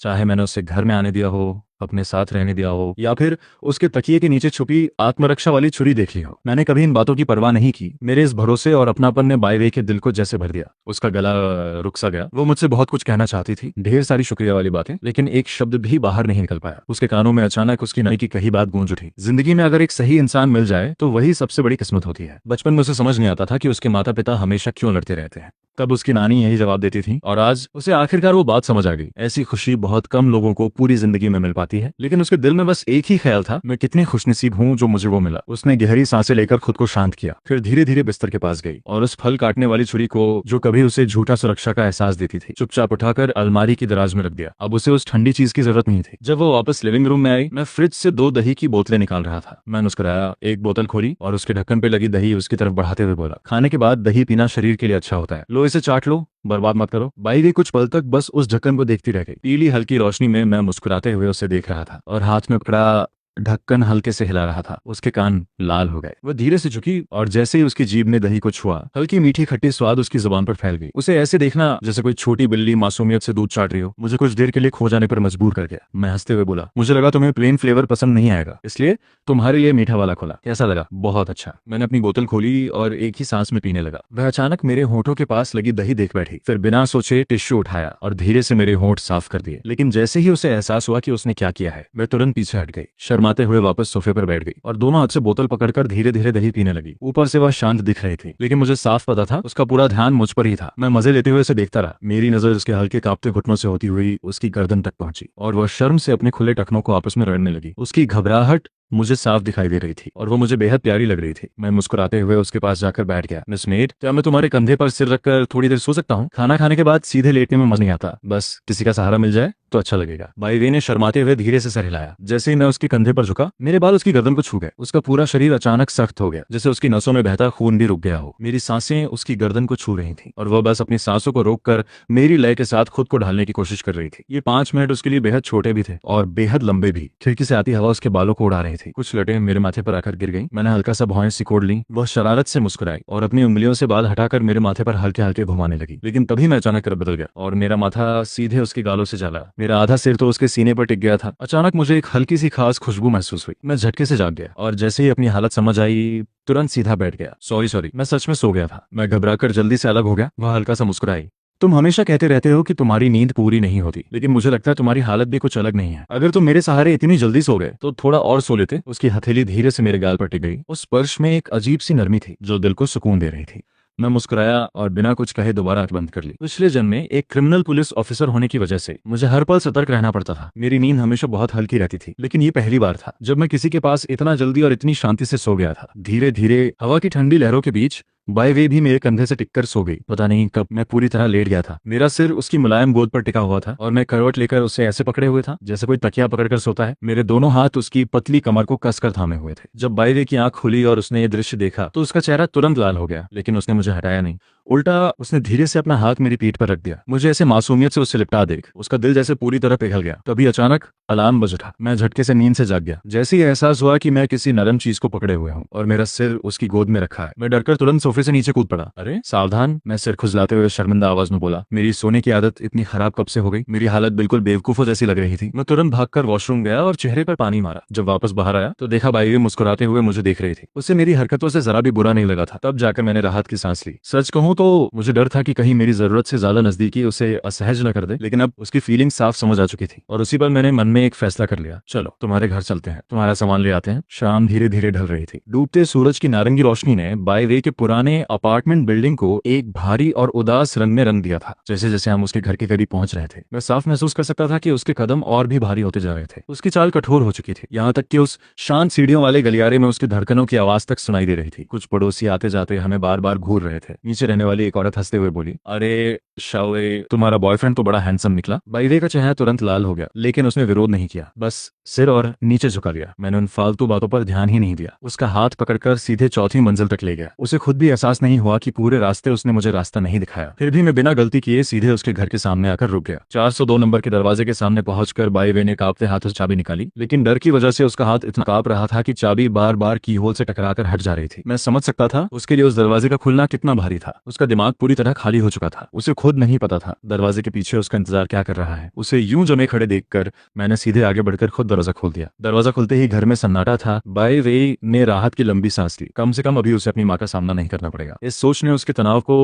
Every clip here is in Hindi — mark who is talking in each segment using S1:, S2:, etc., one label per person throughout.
S1: चाहे मैंने उसे घर में आने दिया हो, अपने साथ रहने दिया हो, या फिर उसके तकिए के नीचे छुपी आत्मरक्षा वाली छुरी देखी हो, मैंने कभी इन बातों की परवाह नहीं की। मेरे इस भरोसे और अपनापन ने बाय वे के दिल को जैसे भर दिया। उसका गला रुक सा गया। वो मुझसे बहुत कुछ कहना चाहती थी, ढेर सारी शुक्रिया वाली बातें, लेकिन एक शब्द भी बाहर नहीं निकल पाया। उसके कानों में अचानक उसकी नई की कही बात गूंज उठी, जिंदगी में अगर एक सही इंसान मिल जाए तो वही सबसे बड़ी किस्मत होती है। बचपन में उसे समझ नहीं आता था कि उसके माता पिता हमेशा क्यों लड़ते रहते हैं। तब उसकी नानी यही जवाब देती थी, और आज उसे आखिरकार वो बात समझ आ गई। ऐसी खुशी बहुत कम लोगों को पूरी जिंदगी में मिल पाती है, लेकिन उसके दिल में बस एक ही ख्याल था, मैं कितनी खुशनसीब हूँ जो मुझे वो मिला। उसने गहरी सांसें लेकर खुद को शांत किया, फिर धीरे धीरे बिस्तर के पास गई और उस फल काटने वाली छुरी को, जो कभी उसे झूठा सुरक्षा का एहसास देती थी, चुपचाप उठाकर अलमारी की दराज में रख दिया। अब उसे उस ठंडी चीज की जरूरत नहीं थी। जब वो वापस लिविंग रूम में आई, मैं फ्रिज से 2 दही की बोतलें निकाल रहा था। मैं मुस्कुराया, एक बोतल खोली और उसके ढक्कन पे लगी दही उसकी तरफ बढ़ाते हुए बोला, खाने के बाद दही पीना शरीर के लिए अच्छा होता है, लो इसे चाट लो, बर्बाद मत करो। बाई वे कुछ पल तक बस उस ढक्कन को देखती रह गई। पीली हल्की रोशनी में मैं मुस्कुराते हुए उसे देख रहा था और हाथ में पकड़ा ढक्कन हल्के से हिला रहा था। उसके कान लाल हो गए। वह धीरे से झुकी और जैसे ही उसकी जीभ ने दही को छुआ, हल्की मीठी खट्टी स्वाद उसकी जुबान पर फैल गई। उसे ऐसे देखना जैसे कोई छोटी बिल्ली मासूमियत से दूध चाट रही हो, मुझे कुछ देर के लिए खो जाने पर मजबूर कर गया। मैं हंसते हुए बोला, मुझे लगा तुम्हें प्लेन फ्लेवर पसंद नहीं आएगा, इसलिए तुम्हारे लिए मीठा वाला खोला। कैसा लगा? बहुत अच्छा। मैंने अपनी बोतल खोली और एक ही सांस में पीने लगा। वह अचानक मेरे होठों के पास लगी दही देख बैठी, फिर बिना सोचे टिश्यू उठाया और धीरे से मेरे होंठ साफ कर दिए। लेकिन जैसे ही उसे एहसास हुआ कि उसने क्या किया है, वह तुरंत पीछे हट गई, शर्माते हुए वापस सोफे पर बैठ गई और दोनों हाथ से बोतल पकड़कर धीरे धीरे दही पीने लगी। ऊपर से वह शांत दिख रही थी, लेकिन मुझे साफ पता था उसका पूरा ध्यान मुझ पर ही था। मैं मजे लेते हुए उसे देखता रहा। मेरी नजर उसके हल्के कांपते घुटनों से होती हुई उसकी गर्दन तक पहुंची और वह शर्म से अपने खुले टखनों को आपस में रगड़ने लगी। उसकी घबराहट मुझे साफ दिखाई दे रही थी और वो मुझे बेहद प्यारी लग रही थी। मैं मुस्कुराते हुए उसके पास जाकर बैठ गया। मिस मेड, क्या मैं तुम्हारे कंधे पर सिर रखकर थोड़ी देर सो सकता हूँ? खाना खाने के बाद सीधे लेटने में मजा नहीं आता, बस किसी का सहारा मिल जाए तो अच्छा लगेगा। बाई वे ने शर्माते हुए धीरे से सर हिलाया। जैसे ही मैं उसके कंधे पर झुका, मेरे बाल उसकी गर्दन को छू गए। उसका पूरा शरीर अचानक सख्त हो गया, जैसे उसकी नसों में बहता खून भी रुक गया हो। मेरी सांसें उसकी गर्दन को छू रही थीं और वह बस अपनी सांसों को रोककर मेरी लय के साथ खुद को ढालने की कोशिश कर रही थी। ये 5 मिनट उसके लिए बेहद छोटे भी थे और बेहद लंबे भी। खिड़की से आती हवा उसके बालों को उड़ा रही थी। कुछ लटें मेरे माथे पर आकर गिर गईं। मैंने हल्का सा भौहें सिकोड़ ली। वह शरारत से मुस्कुराई और अपनी उंगलियों से बाल हटाकर मेरे माथे पर हल्के हल्के घुमाने लगी। लेकिन तभी मैं अचानक कर बदल गया और मेरा माथा सीधे उसके गालों से चला। मेरा आधा सिर तो उसके सीने पर टिक गया था। अचानक मुझे एक हल्की सी खास खुशबू महसूस हुई। मैं झटके से जाग गया और जैसे ही अपनी हालत समझ आई, तुरंत सीधा बैठ गया। सॉरी, मैं सच में सो गया था। मैं घबराकर जल्दी से अलग हो गया। वह हल्का सा मुस्कुराई। तुम हमेशा कहते रहते हो कि तुम्हारी नींद पूरी नहीं होती, लेकिन मुझे लगता है तुम्हारी हालत भी कुछ अलग नहीं है। अगर तुम मेरे सहारे इतनी जल्दी सो गए तो थोड़ा और सो लेते। उसकी हथेली धीरे से मेरे गाल पर टिक गई। उस स्पर्श में एक अजीब सी नरमी थी जो दिल को सुकून दे रही थी। मैं मुस्कुराया और बिना कुछ कहे दोबारा आंख बंद कर ली। पिछले जन्म में एक क्रिमिनल पुलिस ऑफिसर होने की वजह से मुझे हर पल सतर्क रहना पड़ता था। मेरी नींद हमेशा बहुत हल्की रहती थी, लेकिन ये पहली बार था जब मैं किसी के पास इतना जल्दी और इतनी शांति से सो गया था। धीरे धीरे हवा की ठंडी लहरों के बीच बाय वे भी मेरे कंधे से टिककर सो गई। पता नहीं कब मैं पूरी तरह लेट गया था। मेरा सिर उसकी मुलायम गोद पर टिका हुआ था और मैं करवट लेकर उसे ऐसे पकड़े हुए था जैसे कोई तकिया पकड़कर सोता है। मेरे दोनों हाथ उसकी पतली कमर को कसकर थामे हुए थे। जब बाय वे की आंख खुली और उसने ये दृश्य देखा तो उसका चेहरा तुरंत लाल हो गया, लेकिन उसने मुझे हटाया नहीं। उल्टा उसने धीरे से अपना हाथ मेरी पीठ पर रख दिया। मुझे ऐसे मासूमियत से उससे लिपटा देख उसका दिल जैसे पूरी तरह पिघल गया। तभी अचानक अलार्म बज उठा। मैं झटके से नींद से जाग गया। जैसे ही एहसास हुआ कि मैं किसी नरम चीज को पकड़े हुए हूँ और मेरा सिर उसकी गोद में रखा है, मैं डरकर तुरंत सोफे से नीचे कूद पड़ा। अरे सावधान, मैं सिर खुजलाते हुए शर्मिंदा आवाज में बोला। मेरी सोने की आदत इतनी खराब कब से हो गई? मेरी हालत बिल्कुल बेवकूफों जैसी लग रही थी। मैं तुरंत भागकर वॉशरूम गया और चेहरे पर पानी मारा। जब वापस बाहर आया तो देखा बाई मुस्कुराते हुए मुझे देख रही थी। उसे मेरी हरकतों से जरा भी बुरा नहीं लगा था। तब जाकर मैंने राहत की सांस ली। सच कहूं तो मुझे डर था कि कहीं मेरी जरूरत से ज्यादा नजदीकी उसे असहज न कर दे, लेकिन अब उसकी फीलिंग साफ समझ आ चुकी थी और उसी पर मैंने मन में एक फैसला कर लिया। चलो तुम्हारे घर चलते हैं, तुम्हारा सामान ले आते हैं। शाम धीरे धीरे ढल रही थी। डूबते सूरज की नारंगी रोशनी ने बाय वे के पुराने अपार्टमेंट बिल्डिंग को एक भारी और उदास रंग में रंग दिया था। जैसे जैसे हम उसके घर के करीब पहुंच रहे थे, मैं साफ महसूस कर सकता था कि उसके कदम और भी भारी होते जा रहे थे। उसकी चाल कठोर हो चुकी थी, यहाँ तक कि उस शांत सीढ़ियों वाले गलियारे में उसकी धड़कनों की आवाज तक सुनाई दे रही थी। कुछ पड़ोसी आते जाते हमें बार बार घूर रहे थे। नीचे रहने वाली एक औरत हंसते हुए बोली, अरे शावे, तुम्हारा बॉयफ्रेंड तो बड़ा हैंडसम निकला। बाई वे का चेहरा तुरंत लाल हो गया, लेकिन उसने विरोध नहीं किया, बस सिर और नीचे झुका लिया। मैंने उन फालतू बातों पर ध्यान ही नहीं दिया। उसका हाथ पकड़कर सीधे चौथी मंजिल तक ले गया। उसे खुद भी एहसास नहीं हुआ कि पूरे रास्ते उसने मुझे रास्ता नहीं दिखाया। फिर भी मैं बिना गलती किए सीधे उसके घर के सामने आकर रुक गया। 402 नंबर के दरवाजे के सामने पहुंचकर बाई वे ने कांपते हाथों से चाबी निकाली, लेकिन डर की वजह से उसका हाथ इतना कांप रहा था कि चाबी बार बार की होल से टकराकर हट जा रही थी। मैं समझ सकता था उसके लिए उस दरवाजे का खुलना कितना भारी था। उसका दिमाग पूरी तरह खाली हो चुका था। उसे खुद नहीं पता था दरवाजे के पीछे उसका इंतजार क्या कर रहा है। उसे यूं जमे खड़े देखकर मैंने सीधे आगे बढ़कर खुद दरवाजा खोल दिया। दरवाजा खुलते ही घर में सन्नाटा था। बाय वे ने राहत की लंबी सांस ली। कम से कम अभी उसे अपनी माँ का सामना नहीं करना पड़ेगा। इस सोच ने उसके तनाव को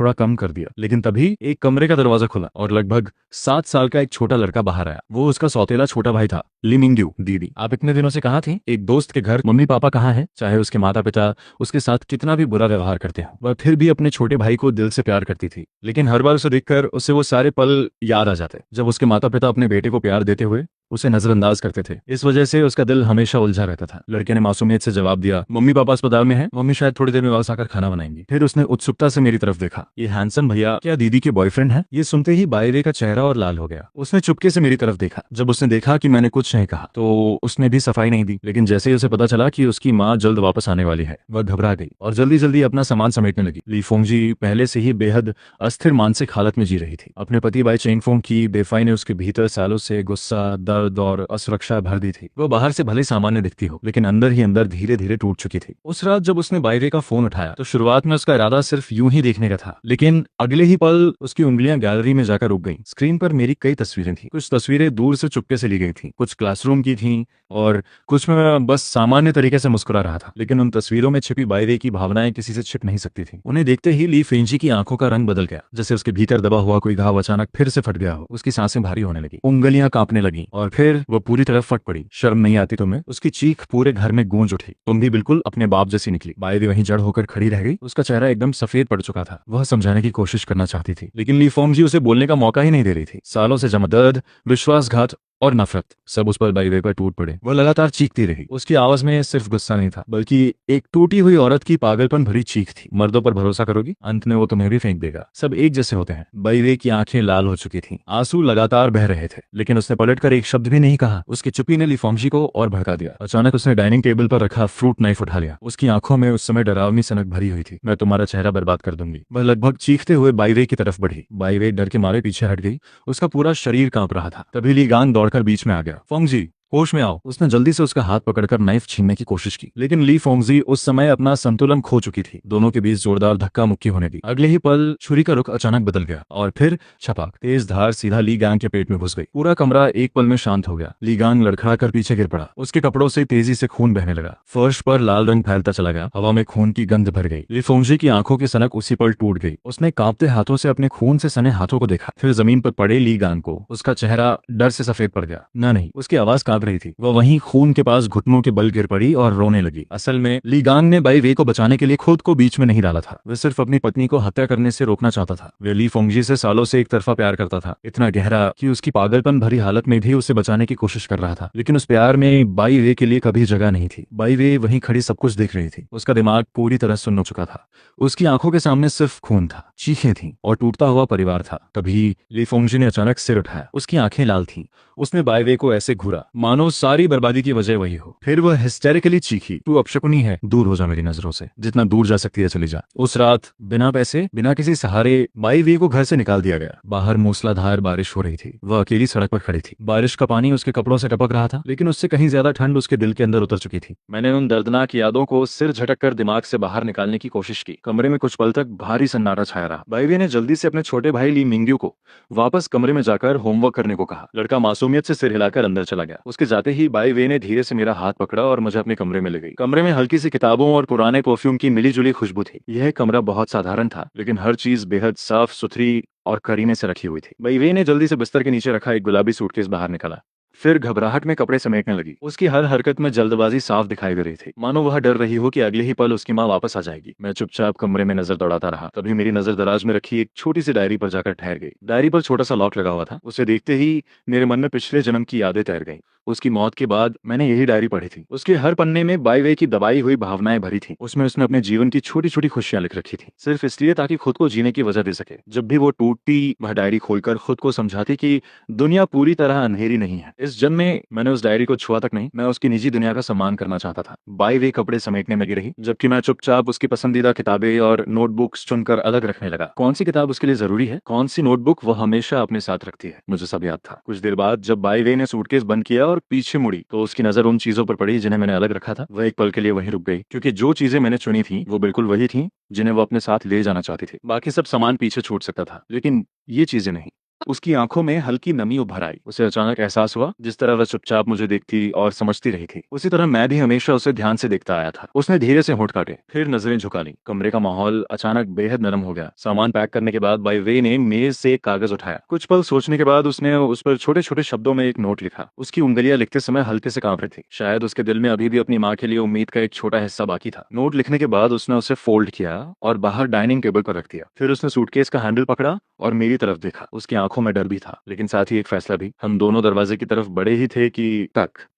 S1: थोड़ा कम कर दिया। लेकिन तभी एक कमरे का दरवाजा खुला और लगभग 7 साल का एक छोटा लड़का बाहर आया। वो उसका सौतेला छोटा भाई था। ली मिंगड्यू, दीदी आप इतने दिनों से कहाँ थी? एक दोस्त के घर। मम्मी पापा कहाँ है? चाहे उसके माता पिता उसके साथ कितना भी बुरा व्यवहार करते हैं, वह फिर भी अपने छोटे भाई को दिल से प्यार करती थी। लेकिन हर बार उसे देखकर उसे वो सारे पल याद आ जाते जब उसके माता पिता अपने बेटे को प्यार देते हुए उसे नजरअंदाज करते थे। इस वजह से उसका दिल हमेशा उलझा रहता था। लड़के ने मासूमियत से जवाब दिया, मम्मी पापा अस्पताल में हैं, मम्मी शायद थोड़ी देर में वापस आकर खाना बनाएंगी। फिर उसने उत्सुकता से मेरी तरफ देखा। ये हैंडसम भैया क्या दीदी के बॉयफ्रेंड है? ये सुनते ही बायरे का चेहरा और लाल हो गया। उसने चुपके से मेरी तरफ देखा। जब उसने देखा कि मैंने कुछ नहीं कहा तो उसने भी सफाई नहीं दी। लेकिन जैसे ही उसे पता चला कि उसकी माँ जल्द वापस आने वाली है, वह घबरा गई और जल्दी जल्दी अपना सामान समेटने लगी। ली फोंगजी पहले से ही बेहद अस्थिर मानसिक हालत में जी रही थी। अपने पति बाई चेंगफोंग की बेफाई ने उसके भीतर सालों से गुस्सा, दर्द और असुरक्षा भर दी थी। वो बाहर से भले सामान्य दिखती हो, लेकिन अंदर ही अंदर धीरे धीरे टूट चुकी थी। उस रात जब उसने बायरे का फोन उठाया तो शुरुआत में उसका इरादा सिर्फ यूं ही देखने का था, लेकिन अगले ही पल उसकी उंगलियां गैलरी में जाकर रुक गईं। स्क्रीन पर मेरी कई तस्वीरें थी। कुछ तस्वीरें दूर से चुपके से ली गई थी, कुछ क्लासरूम की थीं और कुछ में मैं बस सामान्य तरीके से मुस्कुरा रहा था। लेकिन उन तस्वीरों में छिपी बायरे की भावनाएं किसी से छिप नहीं सकती थी। उन्हें देखते ही ली फेंजी की आंखों का रंग बदल गया, जैसे उसके भीतर दबा हुआ कोई घाव अचानक फिर से फट गया हो। उसकी सांसें भारी होने लगी, उंगलियां कांपने लगी और फिर वो पूरी तरह फट पड़ी। शर्म नहीं आती तुम्हें? उसकी चीख पूरे घर में गूंज उठी। तुम भी बिल्कुल अपने बाप जैसी निकली। बायरे वहीं जड़ होकर खड़ी रह गई। उसका चेहरा एकदम सफेद पड़ चुका था। वह समझाने की कोशिश करना चाहती थी, लेकिन ली फोंगजी उसे बोलने का मौका ही नहीं दे रही थी। सालों से जमा दर्द, विश्वासघात और नफरत सब उस पर बाईवे पर टूट पड़े। वह लगातार चीखती रही। उसकी आवाज में सिर्फ गुस्सा नहीं था, बल्कि एक टूटी हुई औरत की पागलपन भरी चीख थी। मर्दों पर भरोसा करोगी, अंत में वो तुम्हें भी फेंक देगा। सब एक जैसे होते हैं। बाईवे की आंखें लाल हो चुकी थीं, आंसू लगातार बह रहे थे, लेकिन उसने पलटकर एक शब्द भी नहीं कहा। उसकी चुप्पी ने ली फोंगजी को और भड़का दिया। अचानक उसने डाइनिंग टेबल पर रखा फ्रूट नाइफ उठा लिया। उसकी आंखों में उस समय डरावनी सनक भरी हुई थी। मैं तुम्हारा चेहरा बर्बाद कर दूंगी। वह लगभग चीखते हुए बाईवे की तरफ बढ़ी। बाईवे डर के मारे पीछे हट गई। उसका पूरा शरीर कांप रहा था। तभी ली गांग दौड़कर बीच में आ गया। फोंगजी, होश में आओ। उसने जल्दी से उसका हाथ पकड़कर नाइफ छीनने की कोशिश की, लेकिन ली फोंगजी उस समय अपना संतुलन खो चुकी थी। दोनों के बीच जोरदार धक्का मुक्की होने दी। अगले ही पल छुरी का रुख अचानक बदल गया और फिर छपाक, तेज धार सीधा ली गांग के पेट में घुस गई। पूरा कमरा एक पल में शांत हो गया। ली गांग लड़खड़ाकर पीछे गिर पड़ा। उसके कपड़ों से तेजी से खून बहने लगा। फर्श पर लाल रंग फैलता चला गया। हवा में खून की गंध भर गई। ली फोंगजी की आंखों की सनक उसी पल टूट गई। उसने कांपते हाथों से अपने खून से सने हाथों को देखा, फिर जमीन पर पड़े ली गांग को। उसका चेहरा डर से सफेद पड़ गया। नहीं, उसकी आवाज कांप रही थी। वह वहीं खून के पास घुटनों के बल गिर पड़ी और रोने लगी। असल में ली गांग ने बाई वे को बचाने के लिए खुद को बीच में नहीं डाला था। वह सिर्फ अपनी पत्नी को हत्या करने से रोकना चाहता था। वह ली फोंगजी से सालों से एक तरफा प्यार करता था, इतना गहरा कि उसकी पागलपन भरी हालत में भी उसे बचाने की कोशिश कर रहा था। लेकिन उस प्यार में बाई वे के लिए कभी जगह नहीं थी। बाई वे वहीं खड़ी सब कुछ देख रही थी। उसका दिमाग पूरी तरह सुन्न चुका था। उसकी आंखों के सामने सिर्फ खून था, चीखें थीं और टूटता हुआ परिवार था। तभी ली फोंगजी ने अचानक सिर उठाया। उसकी आंखें लाल थीं। उसने बाई वे को ऐसे घूरा मानो सारी बर्बादी की वजह वही हो। फिर वह हिस्टेरिकली चीखी, तू अपशकुनी है, दूर हो जा मेरी नजरों से, जितना दूर जा सकती है चली जा। उस रात बिना पैसे, बिना किसी सहारे बाई वे को घर से निकाल दिया गया। बाहर मूसलाधार बारिश हो रही थी। वह अकेली सड़क पर खड़ी थी। बारिश का पानी उसके कपड़ों से टपक रहा था, लेकिन उससे कहीं ज्यादा ठंड उसके दिल के अंदर उतर चुकी थी। मैंने उन दर्दनाक यादों को सिर झटक कर दिमाग से बाहर निकालने की कोशिश की। कमरे में कुछ पल तक भारी सन्नाटा छाया रहा। बाई वे ने जल्दी से अपने छोटे भाई ली मिंग्यू को वापस कमरे में जाकर होमवर्क करने को कहा। लड़का मासूमियत से सिर हिलाकर अंदर चला गया। उसके जाते ही बाई वे ने धीरे से मेरा हाथ पकड़ा और मुझे अपने कमरे में ले गई। कमरे में हल्की सी किताबों और पुराने परफ्यूम की मिलीजुली खुशबू थी। यह कमरा बहुत साधारण था, लेकिन हर चीज बेहद साफ सुथरी और करीने से रखी हुई थी। बाई वे ने जल्दी से बिस्तर के नीचे रखा एक गुलाबी सूटकेस बाहर निकाला, फिर घबराहट में कपड़े समेटने लगी। उसकी हर हरकत में जल्दबाजी साफ दिखाई दे रही थी, मानो वह डर रही हो कि अगले ही पल उसकी माँ वापस आ जाएगी। मैं चुपचाप कमरे में नजर दौड़ाता रहा। तभी मेरी नजर दराज में रखी एक छोटी सी डायरी पर जाकर ठहर गई। डायरी पर छोटा सा लॉक लगा हुआ था। उसे देखते ही मेरे मन में पिछले जन्म की यादें तैर गईं। उसकी मौत के बाद मैंने यही डायरी पढ़ी थी। उसके हर पन्ने में बाई वे की दबाई हुई भावनाएं भरी थी। उसमें उसने अपने जीवन की छोटी छोटी खुशियां लिख रखी थी, सिर्फ इसलिए ताकि खुद को जीने की वजह दे सके। जब भी वो टूटती, वह डायरी खोलकर खुद को समझाती कि दुनिया पूरी तरह अंधेरी नहीं है। इस जन्म में मैंने उस डायरी को छुआ तक नहीं। मैं उसकी निजी दुनिया का सम्मान करना चाहता था। बाई वे कपड़े समेटने में लगी रही, जबकि मैं चुपचाप उसकी पसंदीदा किताबें और नोटबुक्स चुनकर अलग रखने लगा। कौन सी किताब उसके लिए जरूरी है, कौन सी नोटबुक वो हमेशा अपने साथ रखती है, मुझे सब याद था। कुछ देर बाद जब बाई वे ने सूटकेस बंद किया और और पीछे मुड़ी तो उसकी नजर उन चीजों पर पड़ी जिन्हें मैंने अलग रखा था। वह एक पल के लिए वहीं रुक गई, क्योंकि जो चीजें मैंने चुनी थी वो बिल्कुल वही थी जिन्हें वो अपने साथ ले जाना चाहती थी। बाकी सब सामान पीछे छूट सकता था, लेकिन ये चीजें नहीं। उसकी आंखों में हल्की नमी उभर आई। उसे अचानक एहसास हुआ जिस तरह वह चुपचाप मुझे देखती और समझती रही थी, उसी तरह मैं भी हमेशा उसे ध्यान से देखता आया था। उसने धीरे से होंठ काटे, फिर नजरें झुका ली। कमरे का माहौल अचानक बेहद नरम हो गया। सामान पैक करने के बाद बाई वे ने मेज से एक कागज उठाया। कुछ पल सोचने के बाद उसने उस पर छोटे छोटे शब्दों में एक नोट लिखा। उसकी उंगलियां लिखते समय हल्के से कांप रही थी। शायद उसके दिल में अभी भी अपनी माँ के लिए उम्मीद का एक छोटा हिस्सा बाकी था। नोट लिखने के बाद उसने उसे फोल्ड किया और बाहर डाइनिंग टेबल पर रख दिया। फिर उसने सूटकेस का हैंडल पकड़ा और मेरी तरफ देखा। उसकी आंखों में डर भी था, लेकिन साथ ही एक फैसला भी। हम दोनों दरवाजे की तरफ बढ़े ही थे कि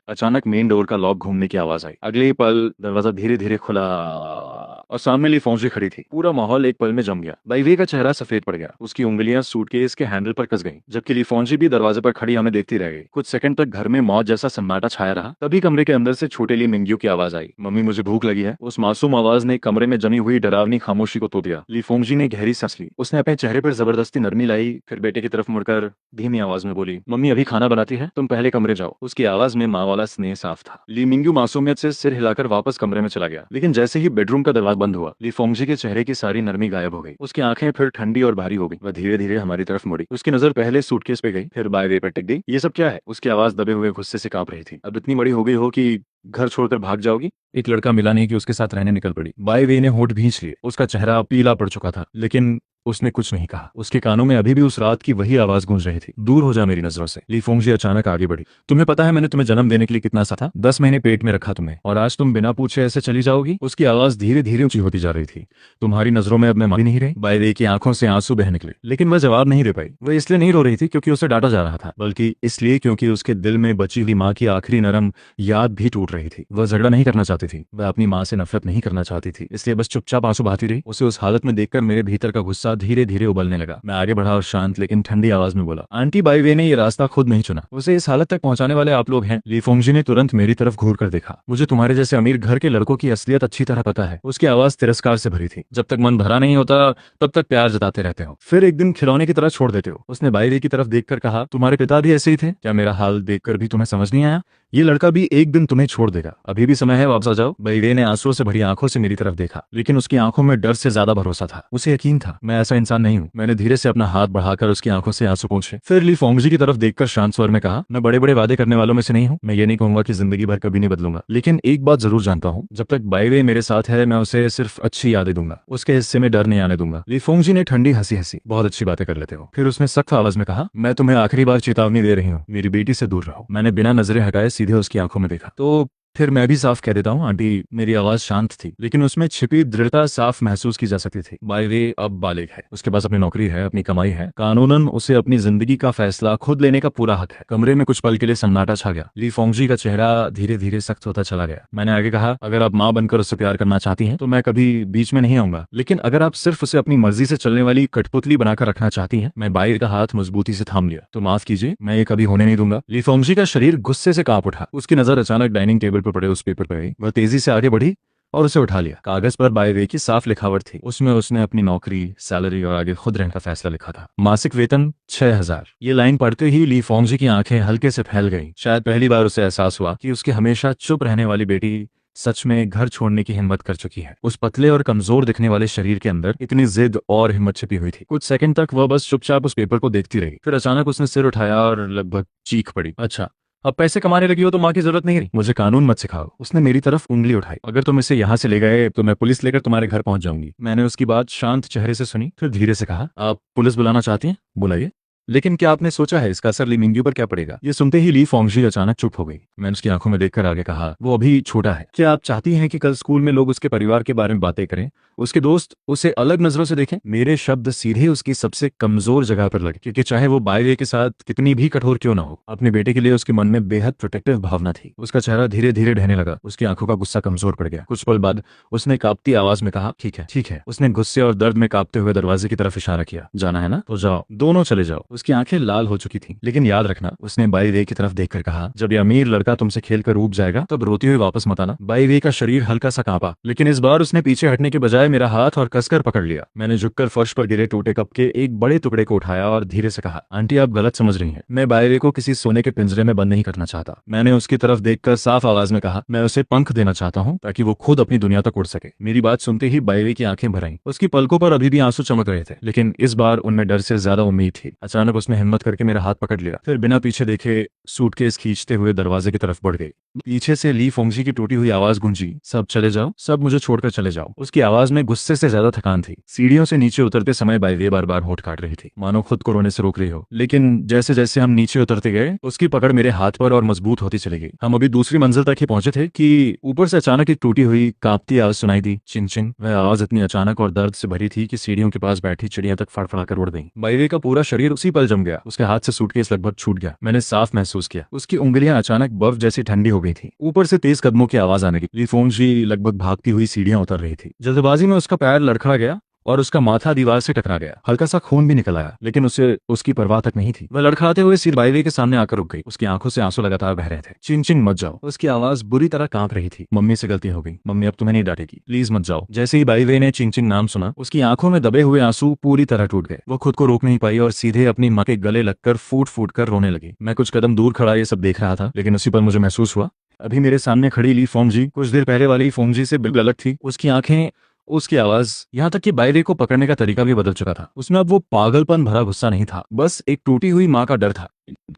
S1: अचानक मेन डोर का लॉक घूमने की आवाज आई। अगले ही पल दरवाजा धीरे धीरे खुला और सामने ली फौजी खड़ी थी। पूरा माहौल एक पल में जम गया। बाईवे का चेहरा सफेद पड़ गया। उसकी उंगलियां सूटकेस के हैंडल पर कस गईं, जबकि ली फौजी भी दरवाजे पर खड़ी हमें देखती रह गई। कुछ सेकंड तक घर में मौत जैसा सन्नाटा छाया रहा। तभी कमरे के अंदर से छोटे ली मिंग्यू की आवाज आई, मम्मी मुझे भूख लगी है। उस मासूम आवाज ने कमरे में जमी हुई डरावनी खामोशी को तोड़ दिया। ली फौजी ने गहरी सांस ली। उसने अपने चेहरे पर जबरदस्ती नरमी लाई, फिर बेटे की तरफ मुड़कर धीमी आवाज में बोली, मम्मी अभी खाना बनाती है, तुम पहले कमरे जाओ। उसकी आवाज में माँ वाला स्नेह साफ था। ली मिंग्यू मासूमियत से सिर हिलाकर वापस कमरे में चला गया, लेकिन जैसे ही बेडरूम का दरवाजा बंद हुआ, ली फोंगजी के चेहरे की सारी नरमी गायब हो गई। उसकी आंखें फिर ठंडी और भारी हो गई। वह धीरे धीरे हमारी तरफ मुड़ी। उसकी नजर पहले सूटकेस पे गई, फिर बाय वे पर टिक गई। ये सब क्या है? उसकी आवाज दबे हुए गुस्से से कांप रही थी। अब इतनी बड़ी हो गई हो कि घर छोड़कर भाग जाओगी? एक लड़का मिला नहीं कि उसके साथ रहने निकल पड़ी। बाय वे ने होठ भींच लिए। उसका चेहरा पीला पड़ चुका था, लेकिन उसने कुछ नहीं कहा। उसके कानों में अभी भी उस रात की वही आवाज गूंज रही थी, दूर हो जा मेरी नजरों से। ली फोंगजी अचानक आगे बढ़ी। तुम्हें पता है मैंने तुम्हें जन्म देने के लिए कितना सा था? 10 महीने पेट में रखा तुम्हें, और आज तुम बिना पूछे ऐसे चली जाओगी? उसकी आवाज धीरे धीरे ऊंची होती जा रही थी। तुम्हारी नजरों में अब मैं मारी नहीं रही? बाय वे की आंखों से आंसू बह निकले, लेकिन वह जवाब नहीं दे पाई। वह इसलिए नहीं रो रही थी क्योंकि उसे डांटा जा रहा था, बल्कि इसलिए क्योंकि उसके दिल में बची हुई माँ की आखिरी नरम याद भी टूट रही थी। वह झगड़ा नहीं करना चाहती थी, वह अपनी माँ से नफरत नहीं करना चाहती थी, इसलिए बस चुपचाप आंसू बहाती रही। उसे उस हालत में देखकर मेरे भीतर का गुस्सा धीरे धीरे उबलने लगा। मैं आगे बढ़ा और शांत लेकिन ठंडी आवाज में बोला, आंटी बाई वे ने ये रास्ता खुद नहीं चुना, उसे इस हालत तक पहुंचाने वाले आप लोग हैं। ली फोंगजी ने तुरंत मेरी तरफ घूर कर देखा। मुझे तुम्हारे जैसे अमीर घर के लड़कों की असलियत अच्छी तरह पता है। उसकी आवाज तिरस्कार से भरी थी। जब तक मन भरा नहीं होता तब तक प्यार जताते रहते हो, फिर एक दिन खिलौने की तरह छोड़ देते हो। उसने बाई वे की तरफ देखकर कहा, तुम्हारे पिता भी ऐसे ही थे क्या? मेरा हाल देखकर भी तुम्हें समझ नहीं आया? ये लड़का भी एक दिन तुम्हें छोड़ देगा, अभी भी समय है, वापस आ जाओ। बाई वे ने आंसुओं से भरी आंखों से मेरी तरफ देखा, लेकिन उसकी आंखों में डर से ज्यादा भरोसा था। उसे यकीन था मैं ऐसा इंसान नहीं हूँ। मैंने धीरे से अपना हाथ बढ़ाकर उसकी आंखों से आंसू पोंछे। फिर ली फोंगजी की तरफ देखकर शांत स्वर में कहा, मैं बड़े बड़े वादे करने वालों में से नहीं हूँ। मैं ये नहीं कहूंगा कि जिंदगी भर कभी नहीं बदलूंगा, लेकिन एक बात जरूर जानता हूँ, जब तक बाई वे मेरे साथ है मैं उसे सिर्फ अच्छी यादें दूंगा, उसके हिस्से में डर नहीं आने दूंगा। ली फोंगजी ने ठंडी हंसी हंसी, बहुत अच्छी बातें कर लेते हो। फिर उसने सख्त आवाज में कहा, मैं तुम्हें आखिरी बार चेतावनी दे रही हूँ, मेरी बेटी से दूर रहो। मैंने बिना नजरें हटाए सीधे उसकी आंखों में देखा। तो फिर मैं भी साफ कह देता हूँ आंटी। मेरी आवाज शांत थी, लेकिन उसमें छिपी दृढ़ता साफ महसूस की जा सकती थी। बाय वे अब बालिग है, उसके पास अपनी नौकरी है, अपनी कमाई है, कानूनन उसे अपनी जिंदगी का फैसला खुद लेने का पूरा हक है। कमरे में कुछ पल के लिए सन्नाटा छा गया। ली फोंगजी का चेहरा धीरे धीरे सख्त होता चला गया। मैंने आगे कहा, अगर आप माँ बनकर उससे प्यार करना चाहती हैं तो मैं कभी बीच में नहीं आऊंगा, लेकिन अगर आप सिर्फ उसे अपनी मर्जी से चलने वाली कठपुतली बनाकर रखना चाहती हैं। मैं बाय का हाथ मजबूती से थाम लिया। तो माफ कीजिए, मैं ये कभी होने नहीं दूंगा। ली फोंगजी का शरीर गुस्से से कांप उठा। उसकी नजर अचानक डाइनिंग टेबल पर पड़े उस पेपर पर गई। वह तेजी से आगे बढ़ी और उसे उठा लिया। कागज पर बाय वे की साफ लिखावट थी। उसमें उसने अपनी नौकरी, सैलरी और आगे खुद रहने का फैसला लिखा था। मासिक वेतन 6000। ये लाइन पढ़ते ही ली फोंगजी की आंखें हल्के से फैल गईं। शायद पहली बार उसे एहसास हुआ कि उसकी हमेशा चुप रहने वाली बेटी सच में घर छोड़ने की हिम्मत कर चुकी है। उस पतले और कमजोर दिखने वाले शरीर के अंदर इतनी जिद और हिम्मत छिपी हुई थी। कुछ सेकंड तक वह बस चुपचाप उस पेपर को देखती रही। फिर अचानक उसने सिर उठाया और लगभग चीख पड़ी, अच्छा अब पैसे कमाने लगी हो तो माँ की जरूरत नहीं रही। मुझे कानून मत सिखाओ। उसने मेरी तरफ उंगली उठाई। अगर तुम इसे यहाँ से ले गए तो मैं पुलिस लेकर तुम्हारे घर पहुंच जाऊंगी। मैंने उसकी बात शांत चेहरे से सुनी, फिर धीरे से कहा, आप पुलिस बुलाना चाहती हैं? बुलाइए, लेकिन क्या आपने सोचा है इसका असर ली मिंग्यू पर क्या पड़ेगा? ये सुनते ही ली फोंगजी अचानक चुप हो गई। मैंने उसकी आंखों में देखकर आगे कहा, वो अभी छोटा है। क्या आप चाहती हैं कि कल स्कूल में लोग उसके परिवार के बारे में बातें करें, उसके दोस्त उसे अलग नजरों से देखें? मेरे शब्द सीधे उसकी सबसे कमजोर जगह पर लगे, क्योंकि चाहे वो बाय वे के साथ कितनी भी कठोर क्यों ना हो, अपने बेटे के लिए उसके मन में बेहद प्रोटेक्टिव भावना थी। उसका चेहरा धीरे धीरे ढहने लगा। उसकी आंखों का गुस्सा कमजोर पड़ गया। कुछ पल बाद उसने कांपती आवाज में कहा, ठीक है ठीक है। उसने गुस्से और दर्द में कांपते हुए दरवाजे की तरफ इशारा किया। जाना है ना तो जाओ, दोनों चले जाओ। उसकी आंखें लाल हो चुकी थीं। लेकिन याद रखना, उसने बाई वे की तरफ देखकर कहा, जब ये अमीर लड़का तुमसे खेलकर ऊब जाएगा तब रोती हुई वापस मत आना। बाई वे का शरीर हल्का सा कांपा, लेकिन इस बार उसने पीछे हटने के बजाय मेरा हाथ और कसकर पकड़ लिया। मैंने झुककर फर्श पर गिरे टूटे कप के एक बड़े टुकड़े को उठाया और धीरे से कहा, आंटी आप गलत समझ रही हैं। मैं बाई वे को किसी सोने के पिंजरे में बंद नहीं करना चाहता। मैंने उसकी तरफ देखकर साफ आवाज में कहा, मैं उसे पंख देना चाहता हूँ ताकि वो खुद अपनी दुनिया तक उड़ सके। मेरी बात सुनते ही बाई वे की आंखें भर आईं। उसकी पलकों पर अभी भी आंसू चमक रहे थे, लेकिन इस बार उनमें डर से ज्यादा उम्मीद थी। अचानक उसने हिम्मत करके मेरा हाथ पकड़ लिया, फिर बिना पीछे देखे सूटकेस खींचते हुए दरवाजे की तरफ बढ़ गई। पीछे से ली फोंगजी की टूटी हुई आवाज गूंजी, सब चले जाओ, सब मुझे छोड़कर चले जाओ। उसकी आवाज में गुस्से से ज्यादा थकान थी। सीढ़ियों से नीचे उतरते समय बाई वे बार बार होठ काट रही थी, मानो खुद को रोने से रोक रही हो। लेकिन जैसे जैसे हम नीचे उतरते गए, उसकी पकड़ मेरे हाथ पर और मजबूत होती चली गई। हम अभी दूसरी मंजिल तक ही पहुंचे थे कि ऊपर से अचानक एक टूटी हुई कांपती आवाज सुनाई दी, चिंग चिंग। वह आवाज इतनी अचानक और दर्द से भरी थी कि सीढ़ियों के पास बैठी चिड़िया तक फड़फड़ा कर उड़ गई। बाई वे का पूरा शरीर उसी पल जम गया। उसके हाथ से सूटकेस लगभग छूट गया। मैंने साफ महसूस किया, उसकी उंगलियां अचानक बर्फ जैसी ठंडी हो गई थी। ऊपर से तेज कदमों की आवाज आने लगी। ली फोंगजी लगभग भागती हुई सीढ़ियां उतर रही थी। जल्दबाजी में उसका पैर लड़खड़ा गया और उसका माथा दीवार से टकरा गया। हल्का सा खून भी निकल आया, लेकिन उसे उसकी परवाह तक नहीं थी। वह लड़खड़ाते हुए सिर बाई वे के सामने आकर रुक गई। उसकी आंखों से आंसू लगातार बह रहे थे। चिंग चिंग मत जाओ। उसकी आवाज बुरी तरह कांप रही थी। मम्मी से गलती हो गई, मम्मी अब तुम्हें नहीं डांटेगी, प्लीज मत जाओ। जैसे ही बाई वे ने चिंग चिंग नाम सुना, उसकी आंखों में दबे हुए आंसू पूरी तरह टूट गए। वो खुद को रोक नहीं पाई और सीधे अपनी मां के गले लगकर फूट फूट कर रोने लगी। मैं कुछ कदम दूर खड़ा ये सब देख रहा था, लेकिन उसी पर मुझे महसूस हुआ अभी मेरे सामने खड़ी ली फोंगजी कुछ देर पहले वाली फोंगजी से बिल्कुल अलग थी। उसकी आंखें, उसकी आवाज, यहाँ तक कि बाई वे को पकड़ने का तरीका भी बदल चुका था। उसमें अब वो पागलपन भरा गुस्सा नहीं था, बस एक टूटी हुई माँ का डर था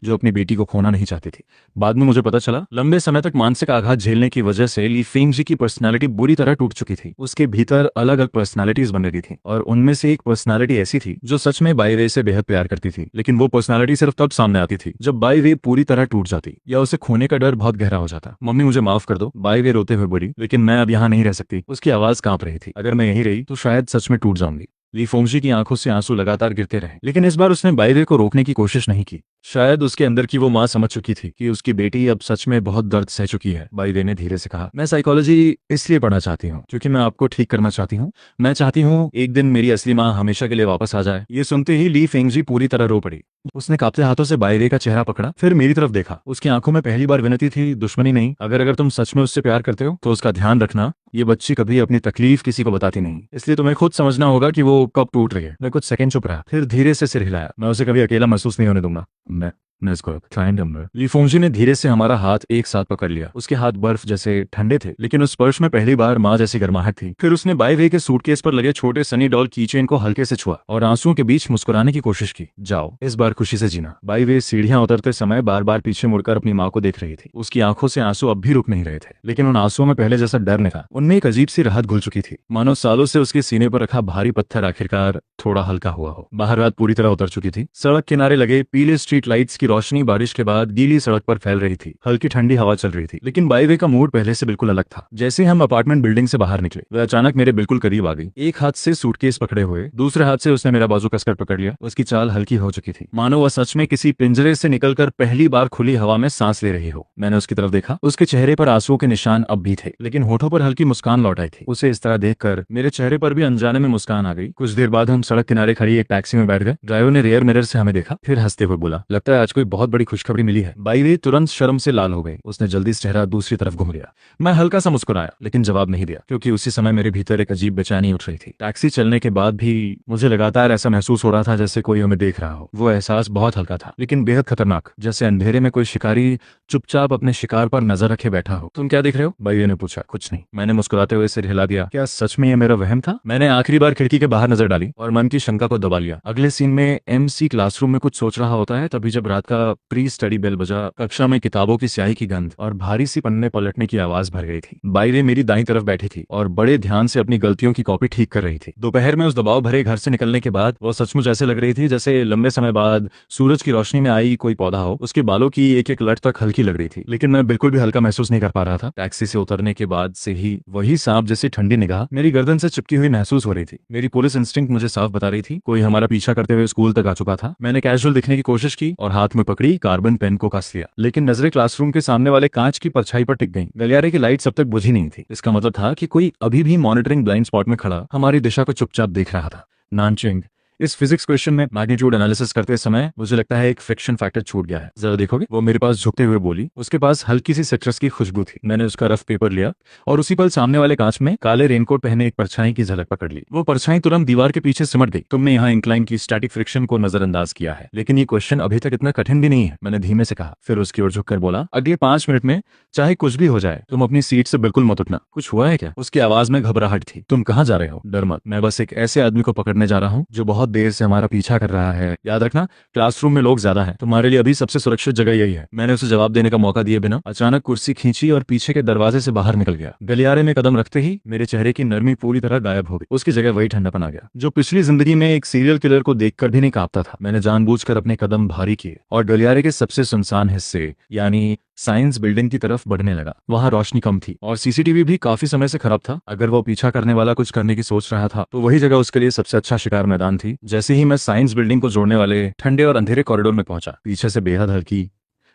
S1: जो अपनी बेटी को खोना नहीं चाहती थी। बाद में मुझे पता चला, लंबे समय तक मानसिक आघात झेलने की वजह से ली फेंगजी की पर्सनालिटी बुरी तरह टूट चुकी थी। उसके भीतर अलग अलग पर्सनालिटीज बन रही थी और उनमें से एक पर्सनालिटी ऐसी थी जो सच में बाई वे से बेहद प्यार करती थी। लेकिन वो पर्सनालिटी सिर्फ तब सामने आती थी जब बाई वे पूरी तरह टूट जाती या उसे खोने का डर बहुत गहरा हो जाता। मम्मी मुझे माफ कर दो, बाई वे रोते हुए बोली, लेकिन मैं अब यहाँ नहीं रह सकती। उसकी आवाज कांप रही थी। अगर मैं यहीं रही तो शायद सच में टूट जाऊंगी। ली फोंगजी की आंखों से आंसू लगातार गिरते रहे, लेकिन इस बार उसने बाई वे को रोकने की कोशिश नहीं की। शायद उसके अंदर की वो माँ समझ चुकी थी कि उसकी बेटी अब सच में बहुत दर्द सह चुकी है। बाई वे ने धीरे से कहा, मैं साइकोलॉजी इसलिए पढ़ना चाहती हूँ क्योंकि मैं आपको ठीक करना चाहती हूँ। मैं चाहती हूँ एक दिन मेरी असली माँ हमेशा के लिए वापस आ जाए। ये सुनते ही ली फेंगजी पूरी तरह रो पड़ी। उसने कांपते हाथों से बाई वे का चेहरा पकड़ा, फिर मेरी तरफ देखा। उसकी आंखों में पहली बार विनती थी, दुश्मनी नहीं। अगर तुम सच में उससे प्यार करते हो तो उसका ध्यान रखना, ये बच्ची कभी अपनी तकलीफ किसी को बताती नहीं, इसलिए तुम्हें खुद समझना होगा कि वो कब टूट रही है। मैं कुछ सेकंड चुप रहा, फिर धीरे से सिर हिलाया। मैं उसे कभी अकेला महसूस नहीं होने दूंगा। मैं इसको ली फोंगजी ने धीरे से हमारा हाथ एक साथ पकड़ लिया। उसके हाथ बर्फ जैसे ठंडे थे, लेकिन उस स्पर्श में पहली बार माँ जैसी गर्माहट थी। फिर उसने बाई वे के सूटकेस पर लगे छोटे सनी डॉल कीचेन को हल्के से छुआ और आंसुओं के बीच मुस्कुराने की कोशिश की। जाओ, इस बार खुशी से जीना। बाई वे सीढ़ियां उतरते समय बार बार पीछे मुड़कर अपनी माँ को देख रही थी। उसकी आंखों से आंसू अब भी रुक नहीं रहे थे, लेकिन उन आंसुओं में पहले जैसा डर नहीं था। उनमें एक अजीब सी राहत घुल चुकी थी, मानो सालों से उसके सीने पर रखा भारी पत्थर आखिरकार थोड़ा हल्का हुआ हो। बाहर रात पूरी तरह उतर चुकी थी। सड़क किनारे लगे पीले स्ट्रीट लाइट्स की रोशनी बारिश के बाद गीली सड़क पर फैल रही थी। हल्की ठंडी हवा चल रही थी, लेकिन बाई वे का मूड पहले से बिल्कुल अलग था। जैसे हम अपार्टमेंट बिल्डिंग से बाहर निकले, वह अचानक मेरे बिल्कुल करीब आ गई। एक हाथ से सूटकेस पकड़े हुए, दूसरे हाथ से उसने मेरा बाजू कसकर पकड़ लिया। उसकी चाल हल्की हो चुकी थी, मानो वह सच में किसी पिंजरे से निकलकर पहली बार खुली हवा में सांस ले रही हो। मैंने उसकी तरफ देखा। उसके चेहरे पर आंसुओं के निशान अब भी थे, लेकिन होठों पर हल्की मुस्कान लौट आई थी। उसे इस तरह देखकर मेरे चेहरे पर भी अनजाने में मुस्कान आ गई। कुछ देर बाद हम सड़क किनारे खड़ी एक टैक्सी में बैठ गए। ड्राइवर ने रियर मिरर से हमें देखा, फिर हंसते हुए बोला, लगता है आज कोई बहुत बड़ी खुशखबरी मिली है। बाई वे तुरंत शर्म से लाल हो गई। उसने जल्दी से चेहरा दूसरी तरफ घुमा लिया। मैं हल्का सा मुस्कुराया, लेकिन जवाब नहीं दिया, क्योंकि उसी समय मेरे भीतर एक अजीब बेचैनी उठ रही थी। टैक्सी चलने के बाद भी मुझे लगातार ऐसा महसूस हो रहा था जैसे कोई हमें देख रहा हो। वो एहसास बहुत हल्का था, लेकिन बेहद खतरनाक, जैसे अंधेरे में कोई शिकारी चुपचाप अपने शिकार पर नजर रखे बैठा हो। तुम क्या देख रहे हो? बाई ने पूछा। कुछ नहीं, मैंने मुस्कुराते हुए सिर हिला दिया। क्या सच में ये मेरा वहम था? मैंने आखिरी बार खिड़की के बाहर नजर डाली और मन की शंका को दबा लिया। अगले सीन में MC क्लासरूम में कुछ सोच रहा होता है, तभी जब रात का प्री स्टडी बेल बजा, कक्षा में किताबों की स्याही की गंध और भारी सी पन्ने पलटने की आवाज भर गई थी। बाई वे मेरी दाईं तरफ बैठी थी और बड़े ध्यान से अपनी गलतियों की कॉपी ठीक कर रही थी। दोपहर में उस दबाव भरे घर से निकलने के बाद वो सचमुच ऐसे लग रही थी जैसे लंबे समय बाद सूरज की रोशनी में आई कोई पौधा हो। उसके बालों की एक एक लट तक हल्की लग रही थी, लेकिन मैं बिल्कुल भी हल्का महसूस नहीं कर पा रहा था। टैक्सी से उतरने के बाद से ही वही सांप जैसी ठंडी निगाह मेरी गर्दन से चिपकी हुई महसूस हो रही थी। मेरी पुलिस इंस्टिंक्ट मुझे साफ बता रही थी कोई हमारा पीछा करते हुए स्कूल तक आ चुका था। मैंने कैजुअल दिखने की कोशिश की और हाथ में पकड़ी कार्बन पेन को कस लिया, लेकिन नजरें क्लासरूम के सामने वाले कांच की परछाई पर टिक गईं। गलियारे की लाइट अब तक बुझी नहीं थी। इसका मतलब था कि कोई अभी भी मॉनिटरिंग ब्लाइंड स्पॉट में खड़ा हमारी दिशा को चुपचाप देख रहा था। नानचिंग इस फिजिक्स क्वेश्चन में मैग्नीट्यूड एनालिसिस करते समय मुझे लगता है एक फ्रिक्शन फैक्टर छूट गया है, जरा देखोगे? वो मेरे पास झुकते हुए बोली। उसके पास हल्की सी सिट्रस की खुशबू थी। मैंने उसका रफ पेपर लिया और उसी पल सामने वाले कांच में काले रेनकोट पहने एक परछाई की झलक पकड़ ली। वो परछाई तुरंत दीवार के पीछे सिमट गई। तुमने यहाँ इंक्लाइन की स्टैटिक फ्रिक्शन को नजरअंदाज किया है, लेकिन ये क्वेश्चन अभी तक इतना कठिन भी नहीं है, मैंने धीमे से कहा। फिर उसकी ओर झुककर बोला, अगले 5 मिनट में चाहे कुछ भी हो जाए तुम अपनी सीट से बिल्कुल मत उठना। कुछ हुआ है क्या? उसकी आवाज में घबराहट थी। तुम कहाँ जा रहे हो? डर मत, मैं बस एक ऐसे आदमी को पकड़ने जा रहा हूँ जो बहुत देर से हमारा पीछा कर रहा है। याद रखना, क्लासरूम में लोग ज्यादा हैं, तुम्हारे लिए अभी सबसे सुरक्षित जगह यही है। मैंने उसे जवाब देने का मौका दिए बिना अचानक कुर्सी खींची और पीछे के दरवाजे से बाहर निकल गया। गलियारे में कदम रखते ही मेरे चेहरे की नरमी पूरी तरह गायब हो गई। उसकी जगह वही ठंडापन आ गया जो पिछली जिंदगी में एक सीरियल किलर को देखकर भी नहीं कांपता था। मैंने जानबूझकर अपने कदम भारी किए और गलियारे के सबसे सुनसान हिस्से यानी साइंस बिल्डिंग की तरफ बढ़ने लगा। वहां रोशनी कम थी और सीसीटीवी भी काफी समय से खराब था। अगर वो पीछा करने वाला कुछ करने की सोच रहा था तो वही जगह उसके लिए सबसे अच्छा शिकार मैदान थी। जैसे ही मैं साइंस बिल्डिंग को जोड़ने वाले ठंडे और अंधेरे कॉरिडोर में पहुंचा, पीछे से बेहद हल्की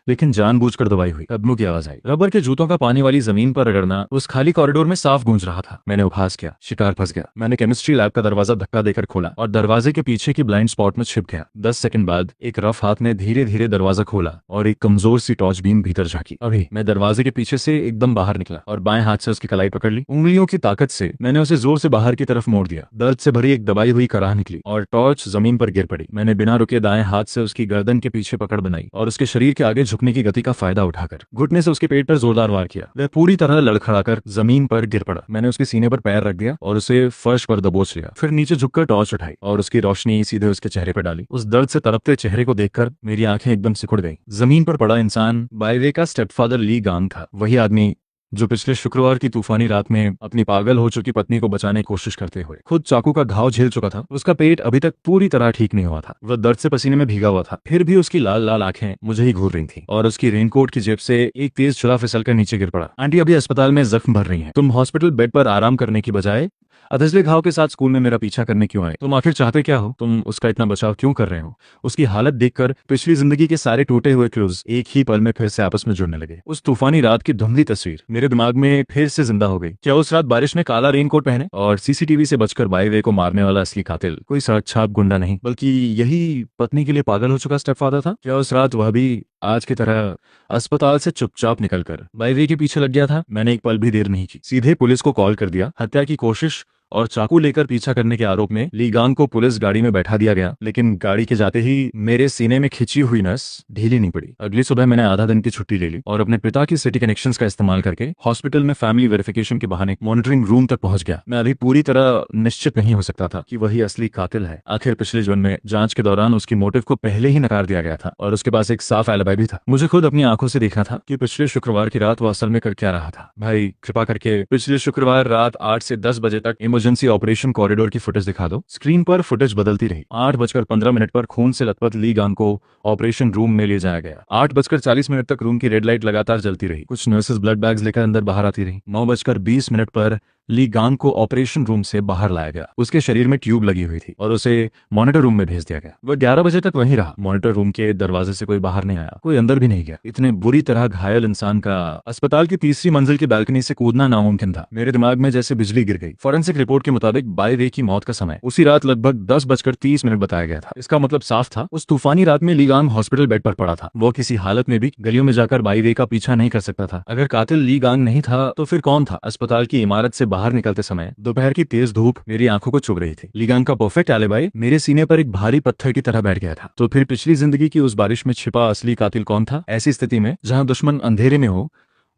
S1: लेकिन जानबूझकर दबाई हुई कदमों की आवाज आई। रबर के जूतों का पानी वाली जमीन पर रगड़ना उस खाली कॉरिडोर में साफ गूंज रहा था। मैंने उपहास किया, शिकार फंस गया। मैंने केमिस्ट्री लैब का दरवाजा धक्का देकर खोला और दरवाजे के पीछे की ब्लाइंड स्पॉट में छिप गया। 10 सेकंड बाद एक रफ हाथ ने धीरे धीरे दरवाजा खोला और एक कमजोर सी टॉर्च बीम भीतर झांकी। अभी मैं दरवाजे के पीछे से एकदम बाहर निकला और बाएं हाथ से उसकी कलाई पकड़ ली। उंगलियों की ताकत से मैंने उसे जोर से बाहर की तरफ मोड़ दिया। दर्द से भरी एक दबाई हुई कराह निकली और टॉर्च जमीन पर गिर पड़ी। मैंने बिना रुके दाएं हाथ से उसकी गर्दन के पीछे पकड़ बनाई और उसके शरीर के आगे झुकने की गति का फायदा उठाकर घुटने से उसके पेट पर जोरदार वार किया। वह पूरी तरह लड़खड़ाकर जमीन पर गिर पड़ा। मैंने उसके सीने पर पैर रख दिया और उसे फर्श पर दबोच लिया। फिर नीचे झुककर टॉर्च उठाई और उसकी रोशनी सीधे उसके चेहरे पर डाली। उस दर्द से तड़पते चेहरे को देखकर मेरी आंखें एकदम सिकुड़ गईं। जमीन पर पड़ा इंसान बायवे का स्टेपफादर ली गांग था। वही आदमी जो पिछले शुक्रवार की तूफानी रात में अपनी पागल हो चुकी पत्नी को बचाने की कोशिश करते हुए खुद चाकू का घाव झेल चुका था। उसका पेट अभी तक पूरी तरह ठीक नहीं हुआ था। वह दर्द से पसीने में भीगा हुआ था, फिर भी उसकी लाल लाल आंखें मुझे ही घूर रही थी और उसकी रेनकोट की जेब से एक तेज छुरा फिसलकर नीचे गिर पड़ा। आंटी अभी अस्पताल में जख्म भर रही हैं। तुम हॉस्पिटल बेड पर आराम करने की बजाय अधजले घाव के साथ स्कूल में मेरा पीछा करने क्यों आए? तुम आखिर चाहते क्या हो? तुम उसका इतना बचाव क्यों कर रहे हो? उसकी हालत देखकर पिछली जिंदगी के सारे टूटे हुए क्लूज एक ही पल में फिर से आपस में जुड़ने लगे। उस तूफानी रात की धुंधली तस्वीर मेरे दिमाग में फिर से जिंदा हो गई। क्या उस रात बारिश में काला रेनकोट पहने और सीसीटीवी से बचकर बाईवे को मारने वाला असली कातिल कोई सड़क छाप गुंडा नहीं बल्कि यही पत्नी के लिए पागल हो चुका स्टेपफादर था? क्या उस रात वह भी आज की तरह अस्पताल से चुपचाप निकलकर बाईवे के पीछे लग गया था? मैंने एक पल भी देर नहीं की, सीधे पुलिस को कॉल कर दिया। हत्या की कोशिश और चाकू लेकर पीछा करने के आरोप में ली गांग को पुलिस गाड़ी में बैठा दिया गया। लेकिन गाड़ी के जाते ही मेरे सीने में खिंची हुई नस ढीली नहीं पड़ी। अगली सुबह मैंने आधा दिन की छुट्टी ले ली और अपने पिता की सिटी कनेक्शंस का इस्तेमाल करके हॉस्पिटल में फैमिली वेरिफिकेशन के बहाने मॉनिटरिंग रूम तक पहुंच गया। मैं अभी पूरी तरह निश्चित नहीं हो सकता था कि वही असली कातिल है। आखिर पिछले जन्म में जांच के दौरान उसकी मोटिव को पहले ही नकार दिया गया था और उसके पास एक साफ एलिबी भी था। मुझे खुद अपनी आंखों से देखना था कि पिछले शुक्रवार की रात वो असल में कर क्या रहा था। भाई कृपा करके पिछले शुक्रवार रात 8 से 10 बजे तक इमरजेंसी ऑपरेशन कॉरिडोर की फुटेज दिखा दो। स्क्रीन पर फुटेज बदलती रही। 8:15 पर खून से लथपथ ली गांग को ऑपरेशन रूम में ले जाया गया। 8:40 तक रूम की रेड लाइट लगातार जलती रही। कुछ नर्सेस ब्लड बैग्स लेकर अंदर बाहर आती रही। 9:20 पर ली गांग को ऑपरेशन रूम से बाहर लाया गया। उसके शरीर में ट्यूब लगी हुई थी और उसे मॉनिटर रूम में भेज दिया गया। वह 11 बजे तक वहीं रहा। मॉनिटर रूम के दरवाजे से कोई बाहर नहीं आया, कोई अंदर भी नहीं गया। इतने बुरी तरह घायल इंसान का अस्पताल की तीसरी मंजिल की बालकनी से कूदना नामुमकिन था। मेरे दिमाग में जैसे बिजली गिर गई। फॉरेंसिक रिपोर्ट के मुताबिक बाईवे की मौत का समय उसी रात लगभग 10:30 बताया गया था। इसका मतलब साफ था, उस तूफानी रात में ली गांग हॉस्पिटल बेड पर पड़ा था। वो किसी हालत में भी गलियों में जाकर बाईवे का पीछा नहीं कर सकता था। अगर कातिल ली गांग नहीं था तो फिर कौन था? अस्पताल की इमारत से बाहर निकलते समय दोपहर की तेज धूप मेरी आंखों को चुभ रही थी। ली गांग का परफेक्ट एलिबी मेरे सीने पर एक भारी पत्थर की तरह बैठ गया था। तो फिर पिछली जिंदगी की उस बारिश में छिपा असली कातिल कौन था? ऐसी स्थिति में जहां दुश्मन अंधेरे में हो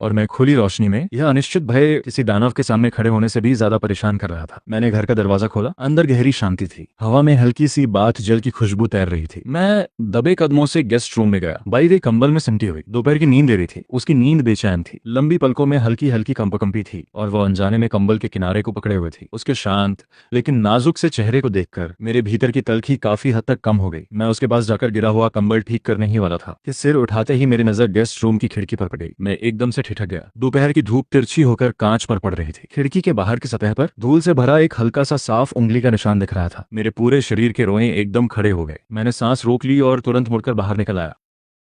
S1: और मैं खुली रोशनी में, यह अनिश्चित भय किसी दानव के सामने खड़े होने से भी ज्यादा परेशान कर रहा था। मैंने घर का दरवाजा खोला। अंदर गहरी शांति थी। हवा में हल्की सी बात जल की खुशबू तैर रही थी। मैं दबे कदमों से गेस्ट रूम में गया। बाईवे कंबल में सिमटी हुई दोपहर की नींद ले रही थी। उसकी नींद बेचैन थी। लंबी पलकों में हल्की हल्की कंपकंपी थी और वह अनजाने में कंबल के किनारे को पकड़े हुए थी। उसके शांत लेकिन नाजुक से चेहरे को देखकर मेरे भीतर की तलखी काफी हद तक कम हो गई। मैं उसके पास जाकर गिरा हुआ कंबल ठीक करने ही वाला था कि सिर उठाते ही मेरी नजर गेस्ट रूम की खिड़की पर पड़ी। मैं एकदम से ठिठक गया। दोपहर की धूप तिरछी होकर कांच पर पड़ रही थी। खिड़की के बाहर की सतह पर धूल से भरा एक हल्का सा साफ उंगली का निशान दिख रहा था। मेरे पूरे शरीर के रोए एकदम खड़े हो गए। मैंने सांस रोक ली और तुरंत मुड़कर बाहर निकल आया।